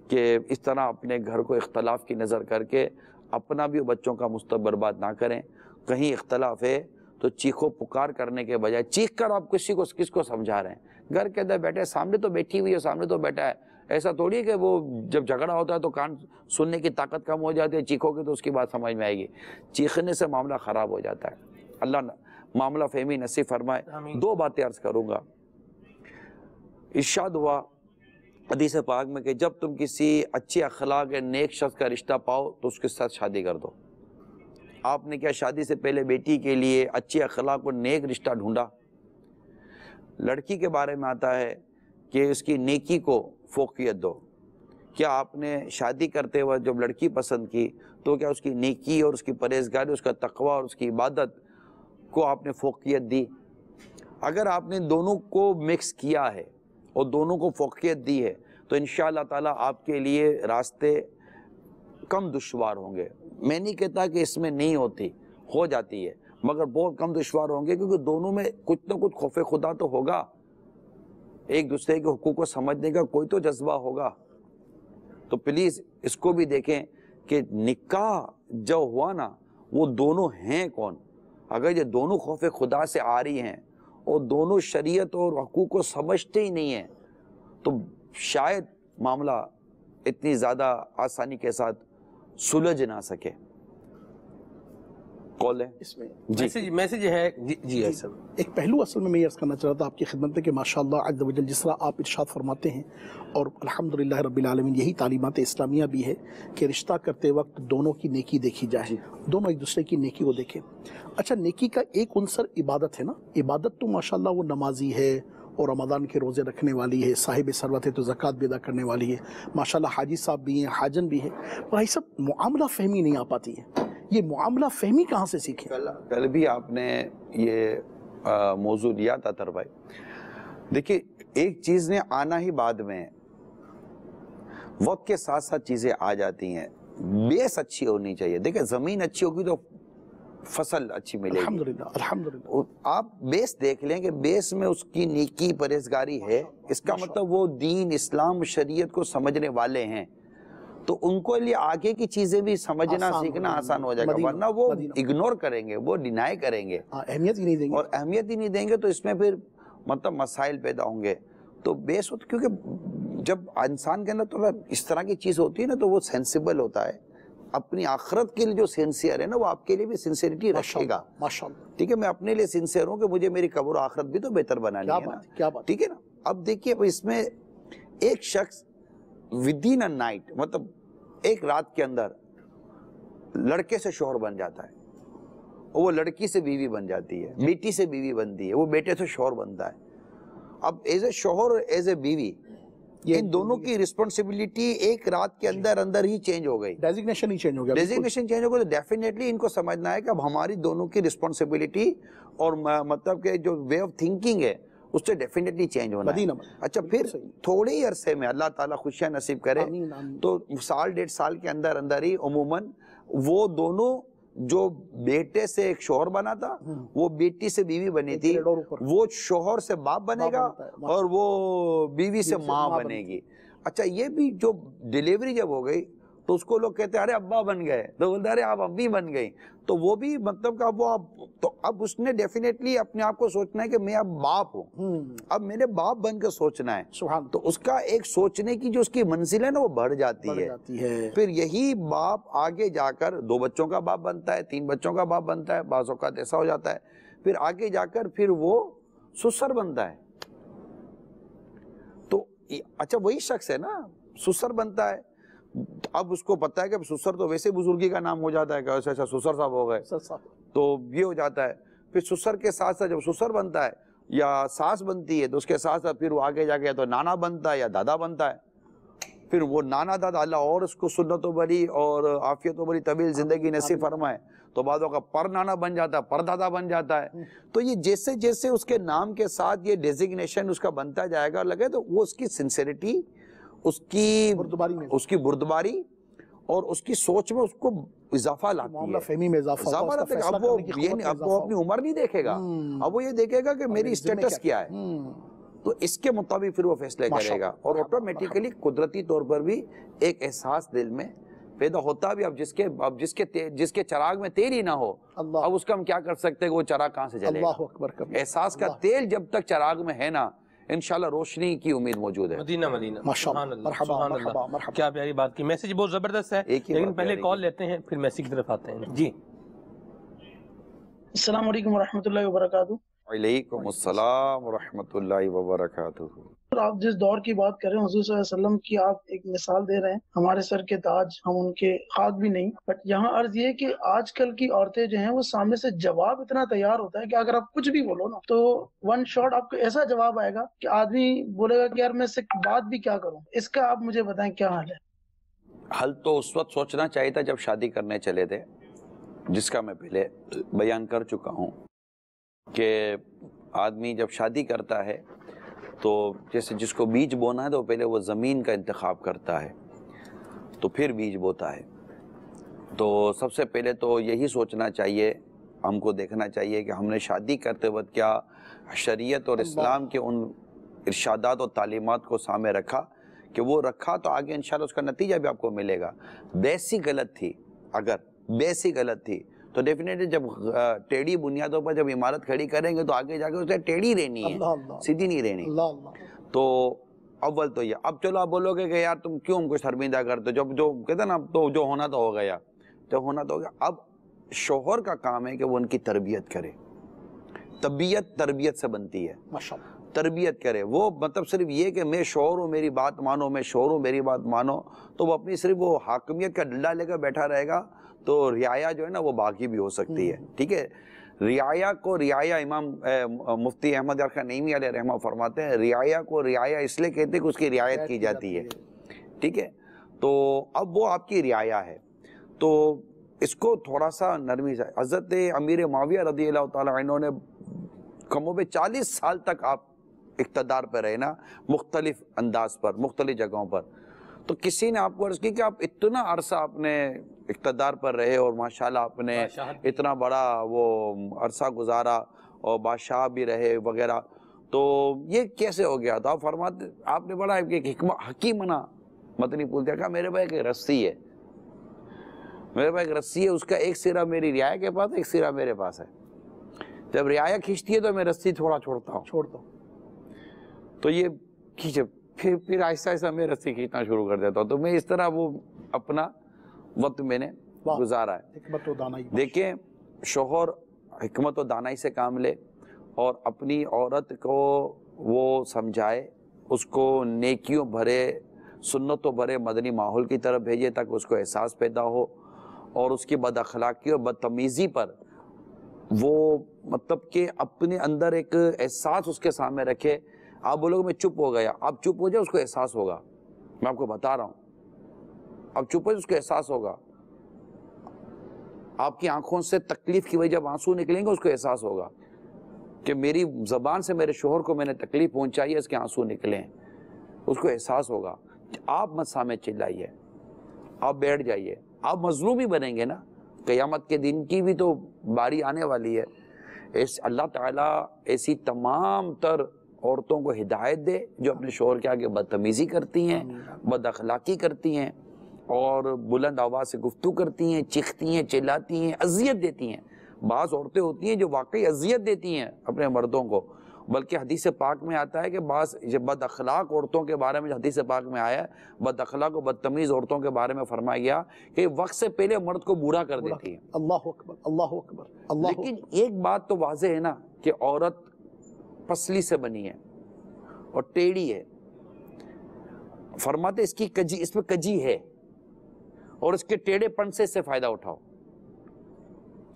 کہ اس طرح اپنے گھر کو اختلاف کی نظر کر کے اپنا بھی بچوں کا مستقبل برباد نہ کریں۔ کہیں اختلاف ہے تو چیخو پکار کرنے کے بجائے چیخ کر آپ کس کو سمجھا رہے ہیں؟ گھر کے اندر بیٹھے، سامنے تو بیٹھی ہوئی ہے، سامنے تو بیٹھا ہے، ایسا تھوڑی ہے کہ وہ جب جھگڑا ہوتا ہے تو کان سننے کی طاقت کم ہو جاتی ہے، چیخو گے تو اس کی بات سمجھ میں آئے گی، چیخنے سے معاملہ خراب ہو جاتا ہے۔ اللہ معاملہ فہمی نصیب فرمائے۔ دو باتیں عرض کروں گا۔ ارشاد ہوا حدیث پاک میں کہ جب تم کسی اچھی اخلاق نیک شخص کا رشتہ پاؤ تو اس کے ساتھ شادی کر دو۔ آپ نے کیا شادی سے پہلے بیٹی کے لیے اچھی اخلاق اور نیک رشتہ ڈھونڈا؟ لڑکی کے بارے میں آتا ہے کہ اس کی نیکی کو فوقیت دو۔ کیا آپ نے شادی کرتے وقت جب لڑکی پسند کی تو کیا اس کی نیکی اور اس کی پرہیزگاری، اس کا تقوی اور اس کی عبادت کو آپ نے فوقیت دی؟ اگر آپ نے دونوں کو مکس کیا ہے اور دونوں کو فوقیت دی ہے تو انشاءاللہ تعالیٰ آپ کے لیے راستے کم دشوار ہوں گے۔ میں نہیں کہتا کہ اس میں نہیں ہوتی، ہو جاتی ہے، مگر بہت کم دشوار ہوں گے، کیونکہ دونوں میں کچھ نہ کچھ خوف خدا تو ہوگا، ایک دوسرے کے حقوق کو سمجھنے کا کوئی تو جذبہ ہوگا۔ تو پلیز اس کو بھی دیکھیں کہ نکاح جو ہوا نا وہ دونوں ہیں کون۔ اگر یہ دونوں خوف خدا سے آ رہی ہیں اور دونوں شریعت اور حقوق کو سمجھتے ہی نہیں ہیں تو شاید معاملہ اتنی زیادہ آسانی کے ساتھ سلجھ نہ سکے۔ کال ہے اس میں میسج ہے جی ایک پہلو اصل میں یہ عرض کرنا چاہ رہا تھا آپ کی خدمت میں کہ ماشاءاللہ عز و جل جس طرح آپ ارشاد فرماتے ہیں، اور الحمدللہ رب العالمین یہی تعلیمات اسلامیہ بھی ہے کہ رشتہ کرتے وقت دونوں کی نیکی دیکھی جائے، دونوں ایک دوسرے کی نیکی کو دیکھیں۔ اچھا، نیکی کا ایک عنصر عبادت ہے نا، عبادت تو ماشاءاللہ وہ نمازی ہے اور رمضان کے روزے رکھنے والی ہے، صاحب ثروت ہے تو زکوٰۃ بھی ادا کرنے والی ہے، ماشاءاللہ حاجی صاحب بھی ہیں، حاجن بھی ہے، بھائی سب معاملہ فہمی نہیں آ پاتی ہے۔ یہ معاملہ فہمی کہاں سے سیکھے؟ کل بھی آپ نے یہ موضوع لیا تھا تر بھائی. دیکھیے ایک چیز نے آنا ہی بعد میں، وقت کے ساتھ ساتھ چیزیں آ جاتی ہیں. بیس اچھی ہونی چاہیے. دیکھیں زمین اچھی ہوگی تو فصل اچھی ملے گی. الحمدللہ الحمدللہ. آپ بیس دیکھ لیں کہ بیس میں اس کی نیکی پرہیزگاری ہے، اس کا مطلب وہ دین اسلام شریعت کو سمجھنے والے ہیں، تو ان کو لیے آگے کی چیزیں بھی سمجھنا سیکھنا آسان ہو جائے گا. ورنہ وہ اگنور کریں گے، وہ ڈینائی کریں گے، اہمیت ہی نہیں دیں گے، اور اہمیت ہی نہیں دیں گے، تو اس میں پھر مطلب مسائل پیدا ہوں گے. تو بیس ہوتا، کیونکہ جب انسان کے اندر تھوڑا اس طرح کی چیز ہوتی ہے نا تو وہ سینسیبل ہوتا ہے. اپنی آخرت کے لیے جو سینسیئر ہے نا وہ آپ کے لیے بھی سینسیئرٹی رکھے گا. ماشاءاللہ. ٹھیک ہے، میں اپنے لیے سینسیئر ہوں کہ مجھے میری قبر و آخرت بھی تو بہتر بنانی ہے نا. کیا بات. ٹھیک ہے نا. اب دیکھیے اس میں ایک شخص ودین اے نائٹ، مطلب ایک رات کے اندر لڑکے سے شوہر بن جاتا ہے، وہ لڑکی سے بیوی بن جاتی ہے، بیٹی سے بیوی بنتی ہے، وہ بیٹے سے شوہر بنتا ہے. اب ایز اے شوہر ایز اے بیوی ان دونوں کی رسپانسبلٹی ایک رات کے اندر ہی چینج ہو گئی. ڈیزگنیشن ہی چینج ہو گیا. ڈیزگنیشن چینج ہو گئی تو ڈیفینیٹلی ان کو سمجھنا ہے کہ اب ہماری دونوں کی رسپانسبلٹی اور مطلب کہ جو وے آف تھنکنگ ہے اس سے ڈیفینیٹلی چینج ہونا ہے. اچھا پھر تھوڑے ہی عرصے میں اللہ تعالیٰ خوشیاں نصیب کرے تو سال ڈیڑھ سال کے اندر ہی عموماً وہ دونوں جو بیٹے سے ایک شوہر بنا تھا وہ بیٹی سے بیوی بنی تھی، وہ شوہر سے باپ بنے گا اور وہ بیوی سے ماں بنے گی. اچھا یہ بھی جو ڈیلیوری جب ہو گئی تو اس کو لوگ کہتے ہیں ارے ابا بن گئے، تو بولتے ہیں ارے آپ امی بن گئی. تو وہ بھی مطلب کہ تو اب اس نے ڈیفینیٹلی اپنے آپ کو سوچنا ہے کہ میں اب باپ ہوں، اب میں نے باپ بن کے سوچنا ہے. تو اس کا ایک سوچنے کی جو اس کی منزل ہے نا وہ بڑھ جاتی ہے. پھر یہی باپ آگے جا کر 2 بچوں کا باپ بنتا ہے، 3 بچوں کا باپ بنتا ہے، بعض اوقات ایسا ہو جاتا ہے. پھر آگے جا کر پھر وہ سسر بنتا ہے. تو اچھا وہی شخص ہے نا سسر بنتا ہے. اب اس کو پتا ہے کہ سسر تو ویسے بزرگی کا نام ہو جاتا ہے کہ ایسا سسر صاحب ہو گئے، تو یہ ہو جاتا ہے. پھر سسر کے ساتھ ساتھ جب سسر بنتا ہے یا ساس بنتی ہے تو اس کے ساتھ ساتھ پھر وہ آگے جا کے یا تو نانا بنتا ہے یا دادا بنتا ہے. پھر وہ نانا دادا اللہ اور اس کو سنت و بری اور عافیت و بری طویل زندگی نصیب فرمائے تو بعدوں کا پر نانا بن جاتا ہے، پر دادا بن جاتا ہے. تو یہ جیسے جیسے اس کے نام کے ساتھ یہ ڈیزگنیشن اس کا بنتا جائے گا لگے تو وہ اس کی سنسیریٹی، اس کی بردباری اور اس کی سوچ میں اس کو اضافہ لاتی ہے، فہمی میں اضافہ لاتا ہے. اب وہ اپنی عمر نہیں دیکھے گا، اب وہ یہ دیکھے گا کہ میری اسٹیٹس کیا ہے، تو اس کے مطابق پھر وہ فیصلے کرے گا. اور آٹومیٹیکلی قدرتی طور پر بھی ایک احساس دل میں پیدا ہوتا بھی. اب جس کے چراغ میں تیل ہی نہ ہو اب اس کا ہم کیا کر سکتے ہیں کہ وہ چراغ کہاں سے جلے گا. احساس کا تیل جب تک چراغ میں ہے نا انشاءاللہ روشنی کی امید موجود ہے. مدینہ مرحبا. کیا پیاری بات کی. میسیج بہت زبردست ہے لیکن پہلے کال لیتے ہیں پھر میسیج کی طرف آتے ہیں. جی السلام علیکم ورحمۃ اللہ وبرکاتہ. وعلیکم السلام ورحمۃ اللہ وبرکاتہ. آپ جس دور کی بات کر رہے ہیں حضور صلی اللہ علیہ وسلم کی آپ ایک مثال دے رہے ہیں. ہمارے سر کے تاج، ہم ان کے خاک بھی نہیں. بٹ یہاں عرض یہ کہ آج کل کی عورتیں جو ہیں وہ سامنے سے جواب اتنا تیار ہوتا ہے کہ اگر آپ کچھ بھی بولو نا تو ون شاٹ آپ کو ایسا جواب آئے گا کہ آدمی بولے گا کہ یار میں اس سے بات بھی کیا کروں. اس کا آپ مجھے بتائیں کیا حل ہے؟ حل تو اس وقت سوچنا چاہیے تھا جب شادی کرنے چلے تھے، جس کا میں پہلے بیان کر چکا ہوں کہ آدمی جب شادی کرتا ہے تو جیسے جس کو بیج بونا ہے تو پہلے وہ زمین کا انتخاب کرتا ہے تو پھر بیج بوتا ہے. تو سب سے پہلے تو یہی سوچنا چاہیے، ہم کو دیکھنا چاہیے کہ ہم نے شادی کرتے وقت کیا شریعت اور اسلام کے ان ارشادات اور تعلیمات کو سامنے رکھا، کہ وہ رکھا تو آگے انشاءاللہ اس کا نتیجہ بھی آپ کو ملے گا. بیسی غلط تھی، اگر بیسی غلط تھی تو ڈیفینیٹلی جب ٹیڑھی بنیادوں پر جب عمارت کھڑی کریں گے تو آگے جا کے اسے ٹیڑھی رہنی ہے، سیدھی نہیں رہنی. تو اول تو یہ. اب چلو آپ بولو گے کہ یار تم کیوں ہم کو شرمندہ کرتے، جب جو کہتے ہیں نا تو جو ہونا تو ہو گیا، جو ہونا تو ہو گیا. اب شوہر کا کام ہے کہ وہ ان کی تربیت کرے. طبیعت تربیت سے بنتی ہے، تربیت کرے. وہ مطلب صرف یہ کہ میں شوہر ہوں میری بات مانو، میں شوہر ہوں میری بات مانو، تو وہ اپنی صرف وہ حاکمیت کا ڈنڈا لے کر بیٹھا رہے گا تو رعایا جو ہے نا وہ باقی بھی ہو سکتی ہے. ٹھیک ہے، رعایا کو رعایا، امام مفتی احمد یار خان نعیمی علیہ رحمہ فرماتے ہیں رعایا کو رعایا اس لیے کہتے ہیں کہ اس کی رعایت کی جاتی ہے. ٹھیک ہے، تو اب وہ آپ کی رعایا ہے. تو اس کو تھوڑا سا نرمی سے. حضرت امیر معاویہ رضی اللہ تعالیٰ عنہ نے کم و بیش 40 سال تک آپ اقتدار پہ رہے نا، مختلف انداز پر، مختلف جگہوں پر. تو کسی نے آپ کو عرض کی کہ آپ اتنا عرصہ آپ نے اقتدار پر رہے اور ماشاءاللہ آپ نے اتنا بڑا وہ عرصہ گزارا اور بادشاہ بھی رہے وغیرہ، تو یہ کیسے ہو گیا؟ تو آپ فرماتے، آپ نے بڑا حکیمانہ مدنی پھول دیا، کہا میرے پاس ایک رسی ہے، میرے پاس ایک رسی ہے، اس کا ایک سرا میری رعایا کے پاس ہے، ایک سرا میرے پاس ہے. جب رعایا کھینچتی ہے تو میں رسی تھوڑا چھوڑتا ہوں، تو یہ کھینچے، پھر آہستہ آہستہ میں رسی کھینچنا شروع کر دیتا ہوں. تو میں اس طرح وہ اپنا وقت میں نے گزارا ہے. حکمت و دانائی. دیکھیں شوہر حکمت و دانائی سے کام لے اور اپنی عورت کو وہ سمجھائے، اس کو نیکیوں بھرے سنتوں بھرے مدنی ماحول کی طرف بھیجے تاکہ اس کو احساس پیدا ہو، اور اس کی بد اخلاقی اور بدتمیزی پر وہ مطلب کہ اپنے اندر ایک احساس اس کے سامنے رکھے. آپ بولو گے میں چپ ہو گیا، آپ چپ ہو جائے، اس کو احساس ہوگا. میں آپ کو بتا رہا ہوں، آپ چپ ہو جائے، اس کو احساس ہوگا. آپ کی آنکھوں سے تکلیف کی وجہ جب آنسو نکلیں گے، اس کو احساس ہوگا کہ میری زبان سے میرے شوہر کو میں نے تکلیف پہنچائی ہے، اس کے آنسو نکلے ہیں. اس کو احساس ہوگا. آپ مت سامنے چلائیے، آپ بیٹھ جائیے. آپ مظلوم ہی بنیں گے نا، قیامت کے دن کی بھی تو باری آنے والی ہے. اللہ تعالیٰ ایسی تمام تر عورتوں کو ہدایت دے جو اپنے شوہر کے آگے بدتمیزی کرتی ہیں، بد اخلاقی کرتی ہیں اور بلند آواز سے گفتگو کرتی ہیں، چیختی ہیں، چلاتی ہیں، اذیت دیتی ہیں. بعض عورتیں ہوتی ہیں جو واقعی اذیت دیتی ہیں اپنے مردوں کو، بلکہ حدیث پاک میں آتا ہے کہ بعض بد اخلاق عورتوں کے بارے میں جو حدیث پاک میں آیا ہے، بد اخلاق و بدتمیز عورتوں کے بارے میں فرمایا گیا کہ وقت سے پہلے مرد کو بوڑھا کر دیتی ہیں. اللہ اکبر، اللہ اکبر، اللہ اکبر. لیکن ایک بات تو واضح ہے نا کہ عورت پسلی سے بنی ہے اور ٹیڑھی ہے. فرماتے اس کی کجی، اس میں کجی ہے اور اس کے ٹیڑھے پن سے اس سے فائدہ اٹھاؤ.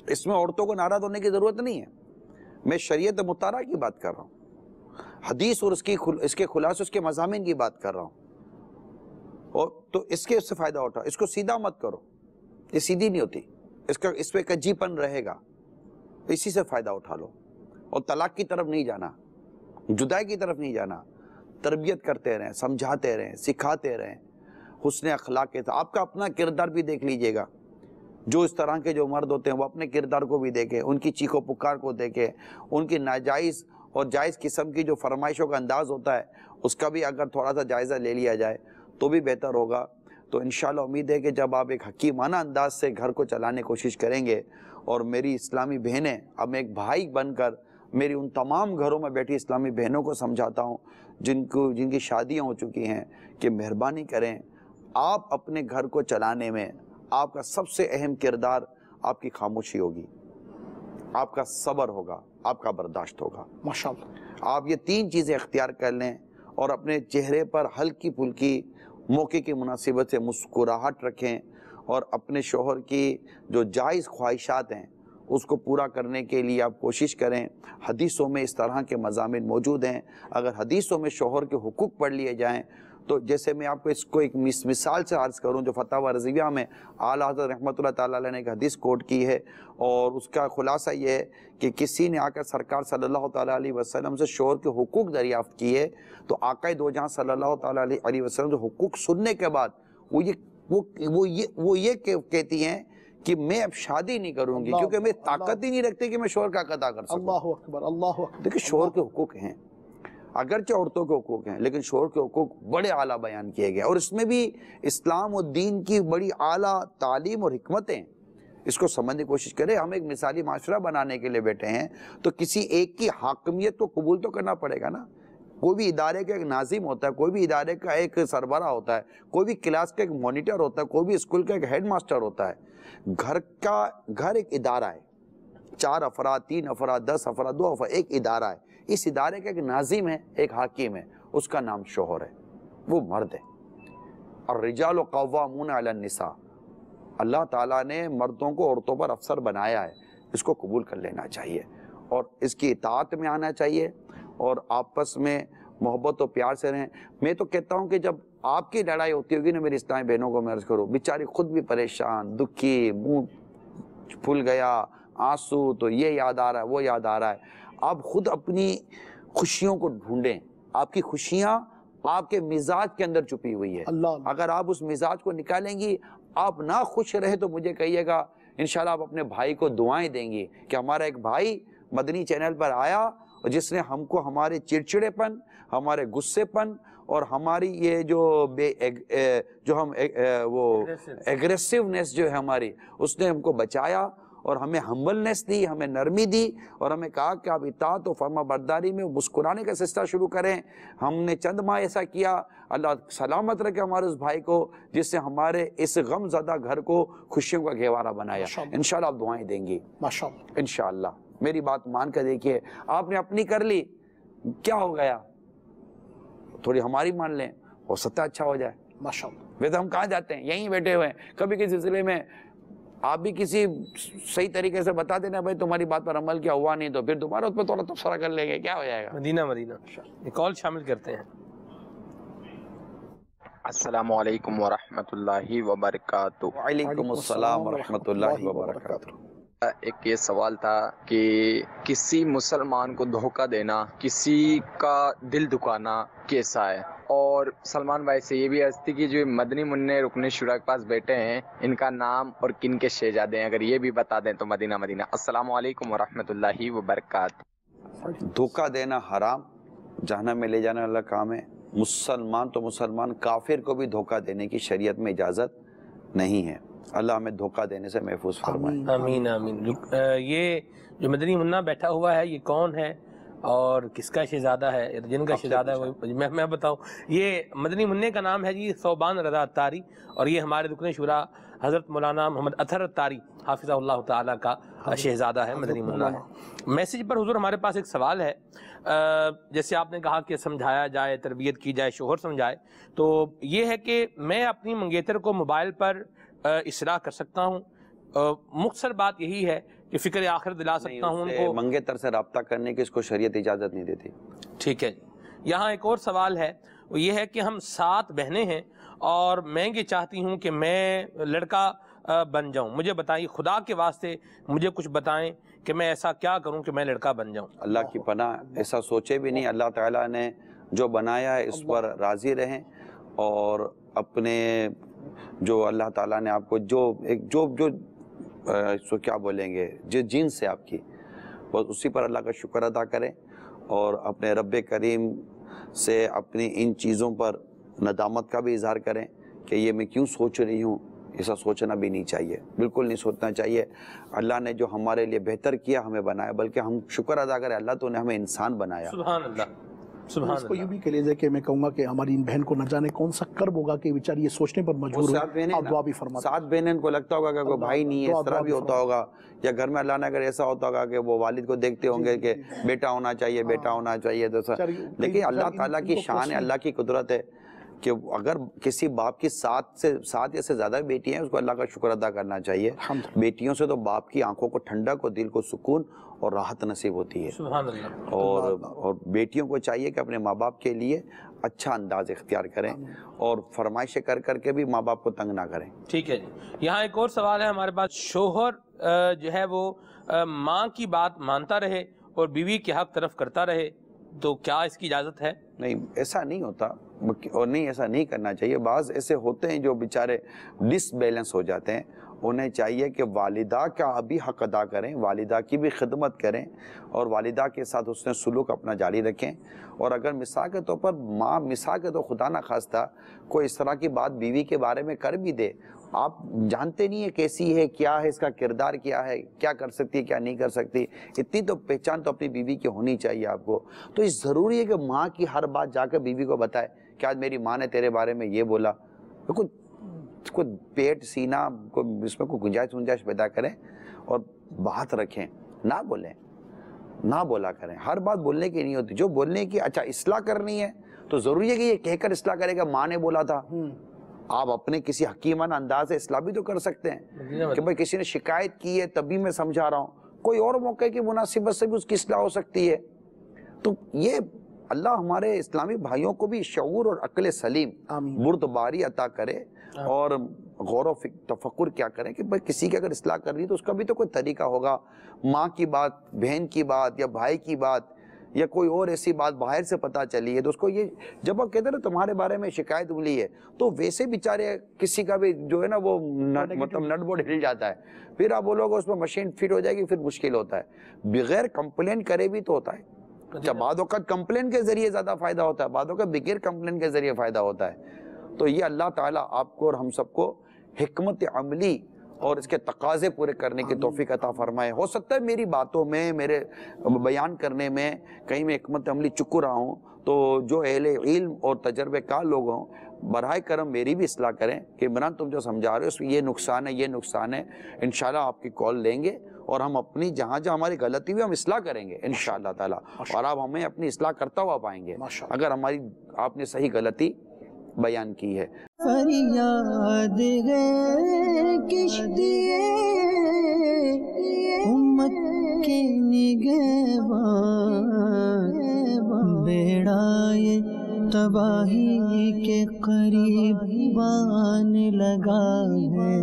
اس میں عورتوں کو ناراض ہونے کی ضرورت نہیں ہے. میں شریعت مطالعہ کی بات کر رہا ہوں، حدیث اور اس کے خلاصے، اس کے مضامین کی بات کر رہا ہوں. اور تو اس سے فائدہ اٹھاؤ. اس کو سیدھا مت کرو، یہ سیدھی نہیں ہوتی، اس پہ کجی پن رہے گا. اسی سے فائدہ اٹھا لو. اور طلاق کی طرف نہیں جانا، جدائی کی طرف نہیں جانا. تربیت کرتے رہیں، سمجھاتے رہیں، سکھاتے رہیں حسن اخلاق کے ساتھ. آپ کا اپنا کردار بھی دیکھ لیجئے گا. جو اس طرح کے جو مرد ہوتے ہیں وہ اپنے کردار کو بھی دیکھیں، ان کی چیخ و پکار کو دیکھیں، ان کی ناجائز اور جائز قسم کی جو فرمائشوں کا انداز ہوتا ہے اس کا بھی اگر تھوڑا سا جائزہ لے لیا جائے تو بھی بہتر ہوگا. تو انشاءاللہ امید ہے کہ جب آپ ایک حکیمانہ انداز سے گھر کو چلانے کی کوشش کریں گے، اور میری اسلامی بہنیں، اب میں ایک بھائی بن کر میری ان تمام گھروں میں بیٹھی اسلامی بہنوں کو سمجھاتا ہوں جن کی شادیاں ہو چکی ہیں کہ مہربانی کریں، آپ اپنے گھر کو چلانے میں آپ کا سب سے اہم کردار آپ کی خاموشی ہوگی، آپ کا صبر ہوگا، آپ کا برداشت ہوگا. ماشاءاللہ آپ یہ 3 چیزیں اختیار کر لیں اور اپنے چہرے پر ہلکی پھلکی موقع کی مناسبت سے مسکراہٹ رکھیں، اور اپنے شوہر کی جو جائز خواہشات ہیں اس کو پورا کرنے کے لیے آپ کوشش کریں. حدیثوں میں اس طرح کے مضامین موجود ہیں. اگر حدیثوں میں شوہر کے حقوق پڑھ لیے جائیں تو جیسے میں آپ کو اس کو ایک مثال سے عرض کروں، جو فتاوی رضویہ میں اعلیٰ حضرت رحمۃ اللہ تعالیٰ علیہ نے ایک حدیث کوٹ کی ہے، اور اس کا خلاصہ یہ ہے کہ کسی نے آ کر سرکار صلی اللہ تعالیٰ علیہ وسلم سے شوہر کے حقوق دریافت کیے، تو آقا دو جہاں صلی اللہ تعالیٰ علیہ وسلم سے حقوق سننے کے بعد وہ یہ کہتی ہیں کہ میں اب شادی نہیں کروں گی، کیونکہ میں طاقت ہی نہیں رکھتی کہ میں شوہر کا ادا کر سکوں. اللہ اکبر، اللہ اکبر. دیکھیں شوہر کے حقوق ہیں، اگرچہ عورتوں کے حقوق ہیں، لیکن شوہر کے حقوق بڑے اعلیٰ بیان کیے گئے، اور اس میں بھی اسلام اور دین کی بڑی اعلیٰ تعلیم اور حکمتیں. اس کو سمجھنے کی کوشش کریں. ہم ایک مثالی معاشرہ بنانے کے لیے بیٹھے ہیں تو کسی ایک کی حاکمیت کو قبول تو کرنا پڑے گا نا. کوئی بھی ادارے کا ایک ناظم ہوتا ہے، کوئی بھی ادارے کا ایک سربراہ ہوتا ہے، کوئی بھی کلاس کا ایک مانیٹر ہوتا ہے، کوئی بھی اسکول کا ایک ہیڈ ماسٹر ہوتا ہے. گھر ایک ادارہ ہے، 4 افراد، 3 افراد، 10 افراد، 2 افراد، ایک ادارہ ہے. اس ادارے کا ایک ناظم ہے، ایک حاکم ہے، اس کا نام شوہر ہے، وہ مرد ہے. الرجال قوامون علی النساء. اللہ تعالیٰ نے مردوں کو عورتوں پر افسر بنایا ہے. اس کو قبول کر لینا چاہیے اور اس کی اطاعت میں آنا چاہیے اور آپس میں محبت و پیار سے رہیں. میں تو کہتا ہوں کہ جب آپ کی لڑائی ہوتی ہوگی نا میری اسلامی بہنوں کو میں عرض کروں، بیچاری خود بھی پریشان، دکھی، پھول گیا آنسو تو یہ یاد آ رہا ہے وہ یاد آ رہا ہے. آپ خود اپنی خوشیوں کو ڈھونڈیں. آپ کی خوشیاں آپ کے مزاج کے اندر چھپی ہوئی ہے. اگر آپ اس مزاج کو نکالیں گی, آپ نہ خوش رہے تو مجھے کہیے گا, انشاءاللہ آپ اپنے بھائی کو دعائیں دیں گی کہ ہمارا ایک بھائی مدنی چینل پر آیا اور جس نے ہم کو ہمارے چڑچڑے پن, ہمارے غصے پن اور ہماری یہ جو ہم وہ ایگریسونیس جو ہے ہماری, اس نے ہم کو بچایا اور ہمیں ہمبلنس دی, ہمیں نرمی دی اور ہمیں کہا کہ آپ اطاعت و فرما برداری میں مسکرانے کا سلسلہ شروع کریں. ہم نے چند ماہ ایسا کیا. اللہ سلامت رکھے ہمارے اس بھائی کو جس سے ہمارے اس غم زدہ گھر کو خوشیوں کا گہوارہ بنایا. انشاءاللہ آپ دعائیں دیں گی انشاءاللہ. میری بات مان کر دیکھیے, آپ نے اپنی کر لی, کیا ہو گیا, تھوڑی ہماری مان لیں, ہو سکتا اچھا ہو جائے. ویسے ہم کہاں جاتے ہیں, یہیں بیٹھے ہوئے ہیں. کبھی کسی سلسلے میں آپ بھی کسی صحیح طریقے سے بتا دینا بھائی تمہاری بات پر عمل کیا ہوا نہیں, تو پھر دوبارہ اس پہ تھوڑا تبصرہ کر لیں گے, کیا ہو جائے گا. مدینہ کال شامل کرتے ہیں. السلام علیکم ورحمۃ اللہ وبرکاتہ. وعلیکم السلام ورحمۃ اللہ وبرکاتہ. ایک یہ سوال تھا کہ کسی مسلمان کو دھوکہ دینا, کسی کا دل دکھانا کیسا ہے؟ اور سلمان بھائی سے یہ بھی عرض تھی کہ جو مدنی منع رکن شورا کے پاس بیٹھے ہیں, ان کا نام اور کن کے شہزادے ہیں, اگر یہ بھی بتا دیں تو مدینہ. السلام علیکم ورحمۃ اللہ وبرکاتہ. دھوکہ دینا حرام, جہنم میں لے جانے والا کام ہے. مسلمان تو مسلمان, کافر کو بھی دھوکہ دینے کی شریعت میں اجازت نہیں ہے. اللہ ہمیں دھوکہ دینے سے محفوظ فرمائے. آمین آمین. یہ جو مدنی منا بیٹھا ہوا ہے یہ کون ہے اور کس کا شہزادہ ہے؟ جن کا شہزادہ ہے وہ میں بتاؤں, یہ مدنی منع کا نام ہے جی ثوبان رضا اتاری, اور یہ ہمارے رکن شورا حضرت مولانا محمد اطہر اتاری حافظہ اللہ تعالیٰ کا شہزادہ ہے, مدنی منع ہے. میسیج پر حضور ہمارے پاس ایک سوال ہے. جیسے آپ نے کہا کہ سمجھایا جائے, تربیت کی جائے, شوہر سمجھائے, تو یہ ہے کہ میں اپنی منگیتر کو موبائل پر اصلاح کر سکتا ہوں. مختصر بات یہی ہے کہ فکر آخر دلا سکتا ہوں ان کو. منگیتر سے رابطہ کرنے کی اس کو شریعت اجازت نہیں دیتی. ٹھیک ہے. یہاں ایک اور سوال ہے, وہ یہ ہے کہ ہم 7 بہنیں ہیں اور میں یہ چاہتی ہوں کہ میں لڑکا بن جاؤں. مجھے بتائیے, خدا کے واسطے مجھے کچھ بتائیں کہ میں ایسا کیا کروں کہ میں لڑکا بن جاؤں. اللہ کی پناہ, ایسا سوچے بھی نہیں. اللہ تعالیٰ نے جو بنایا ہے اس پر راضی رہیں, اور اپنے جو اللہ تعالیٰ نے آپ کو جو کیا بولیں گے, جو جنس ہے آپ کی, بس اسی پر اللہ کا شکر ادا کریں, اور اپنے رب کریم سے اپنی ان چیزوں پر ندامت کا بھی اظہار کریں کہ یہ میں کیوں سوچ رہی ہوں. ایسا سوچنا بھی نہیں چاہیے, بالکل نہیں سوچنا چاہیے. اللہ نے جو ہمارے لیے بہتر کیا ہمیں بنایا, بلکہ ہم شکر ادا کریں, اللہ تو نے ہمیں انسان بنایا. سبحان اللہ. اس کو یہ بھی کہہ لیجیے کہ میں کہوں گا کہ ہماری ان بہن کو نہ جانے کون سا کرب ہوگا کہ بیچاری یہ سوچنے پر مجبور ہے. آپ دعا بھی فرماتے ہیں. 7 بہنیں ان کو لگتا ہوگا کہ کوئی بھائی نہیں ہے, اس طرح بھی ہوتا ہوگا, یا گھر میں اللہ نے اگر ایسا ہوتا ہوگا کہ وہ والد کو دیکھتے ہوں گے کہ بیٹا ہونا چاہیے, بیٹا ہونا چاہیے. لیکن اللہ تعالیٰ کی شان ہے, اللہ کی قدرت ہے کہ اگر کسی باپ کی 7 یا سے زیادہ بیٹی ہیں, اس کو اللہ کا شکر ادا کرنا چاہیے. بیٹیوں سے تو باپ کی آنکھوں کو ٹھنڈک اور دل کو سکون اور راحت نصیب ہوتی ہے. سبحان اللہ. اور بیٹیوں کو چاہیے کہ اپنے ماں باپ کے لیے اچھا انداز اختیار کریں, اور فرمائشیں کر کے بھی ماں باپ کو تنگ نہ کریں. ٹھیک ہے جی. یہاں ایک اور سوال ہے ہمارے پاس. شوہر جو ہے وہ ماں کی بات مانتا رہے اور بیوی کے حق طرف کرتا رہے, تو کیا اس کی اجازت ہے؟ نہیں, ایسا نہیں ہوتا, اور نہیں ایسا نہیں کرنا چاہیے. بعض ایسے ہوتے ہیں جو بیچارے ڈس بیلنس ہو جاتے ہیں, انہیں چاہیے کہ والدہ کا بھی حق ادا کریں, والدہ کی بھی خدمت کریں, اور والدہ کے ساتھ اس نے سلوک اپنا جاری رکھیں. اور اگر مثال کے طور پر ماں, مثال کے طور خدا نہ خواستہ کوئی اس طرح کی بات بیوی کے بارے میں کر بھی دے, آپ جانتے نہیں ہے کیسی ہے, کیا ہے اس کا کردار, کیا ہے, کیا کر سکتی ہے, کیا نہیں کر سکتی. اتنی تو پہچان تو اپنی بیوی کی ہونی چاہیے آپ کو. تو یہ ضروری ہے کہ ماں کی ہر بات جا کر بیوی کو بتائے کہ آج میری ماں نے تیرے بارے میں یہ بولا. کوئی پیٹ سینہ اس میں کوئی گنجائش پیدا کریں اور بات رکھیں, نہ بولیں, نہ بولا کریں. ہر بات بولنے کی نہیں ہوتی. جو بولنے کی اچھا اصلاح کرنی ہے تو ضروری ہے کہ یہ کہہ کر اصلاح کرے گا ماں نے بولا تھا. آپ اپنے کسی حکیمانہ انداز سے اصلاح بھی تو کر سکتے ہیں کہ بھائی کسی نے شکایت کی ہے تبھی میں سمجھا رہا ہوں, کوئی اور موقع کی مناسبت سے بھی اس کی اصلاح ہو سکتی ہے. تو یہ اللہ ہمارے اسلامی بھائیوں کو بھی شعور اور عقل سلیم بردباری عطا کرے اور غور و تفکر کیا کریں کہ بھائی کسی کی اگر اصلاح کر رہی ہے تو اس کا بھی تو کوئی طریقہ ہوگا. ماں کی بات، بہن کی بات یا بھائی کی بات یا کوئی اور ایسی بات باہر سے پتہ چلی ہے تو اس کو یہ جب آپ کہتے ہیں نا تمہارے بارے میں شکایت ملی ہے تو ویسے بیچارے کسی کا بھی جو ہے نا وہ مطلب نٹ بورڈ ہل جاتا ہے. پھر آپ بولو گے اس میں مشین فٹ ہو جائے گی، پھر مشکل ہوتا ہے. بغیر کمپلین کرے بھی تو ہوتا ہے. جب بعد وقت کمپلین کے ذریعے زیادہ فائدہ ہوتا ہے، بعد وقت بغیر کمپلین کے ذریعے فائدہ ہوتا ہے. تو یہ اللہ تعالیٰ آپ کو اور ہم سب کو حکمت عملی اور اس کے تقاضے پورے کرنے کی توفیق عطا فرمائے. ہو سکتا ہے میری باتوں میں، میرے بیان کرنے میں کہیں میں حکمت عملی چک رہا ہوں، تو جو اہل علم اور تجربے کار لوگ ہوں براہ کرم میری بھی اصلاح کریں کہ عمران تم جو سمجھا رہے ہو یہ نقصان ہے، یہ نقصان ہے. انشاءاللہ آپ کی کال لیں گے اور ہم اپنی جہاں جہاں ہماری غلطی ہوئی ہم اصلاح کریں گے انشاءاللہ تعالیٰ، اور آپ ہمیں اپنی اصلاح کرتا ہوا پائیں گے اگر ہماری آپ نے صحیح غلطی بیان کی ہے. فریاد ہے کشتی امت کے نگہبان، بیڑا یہ تباہی کے قریب آنے لگا ہے.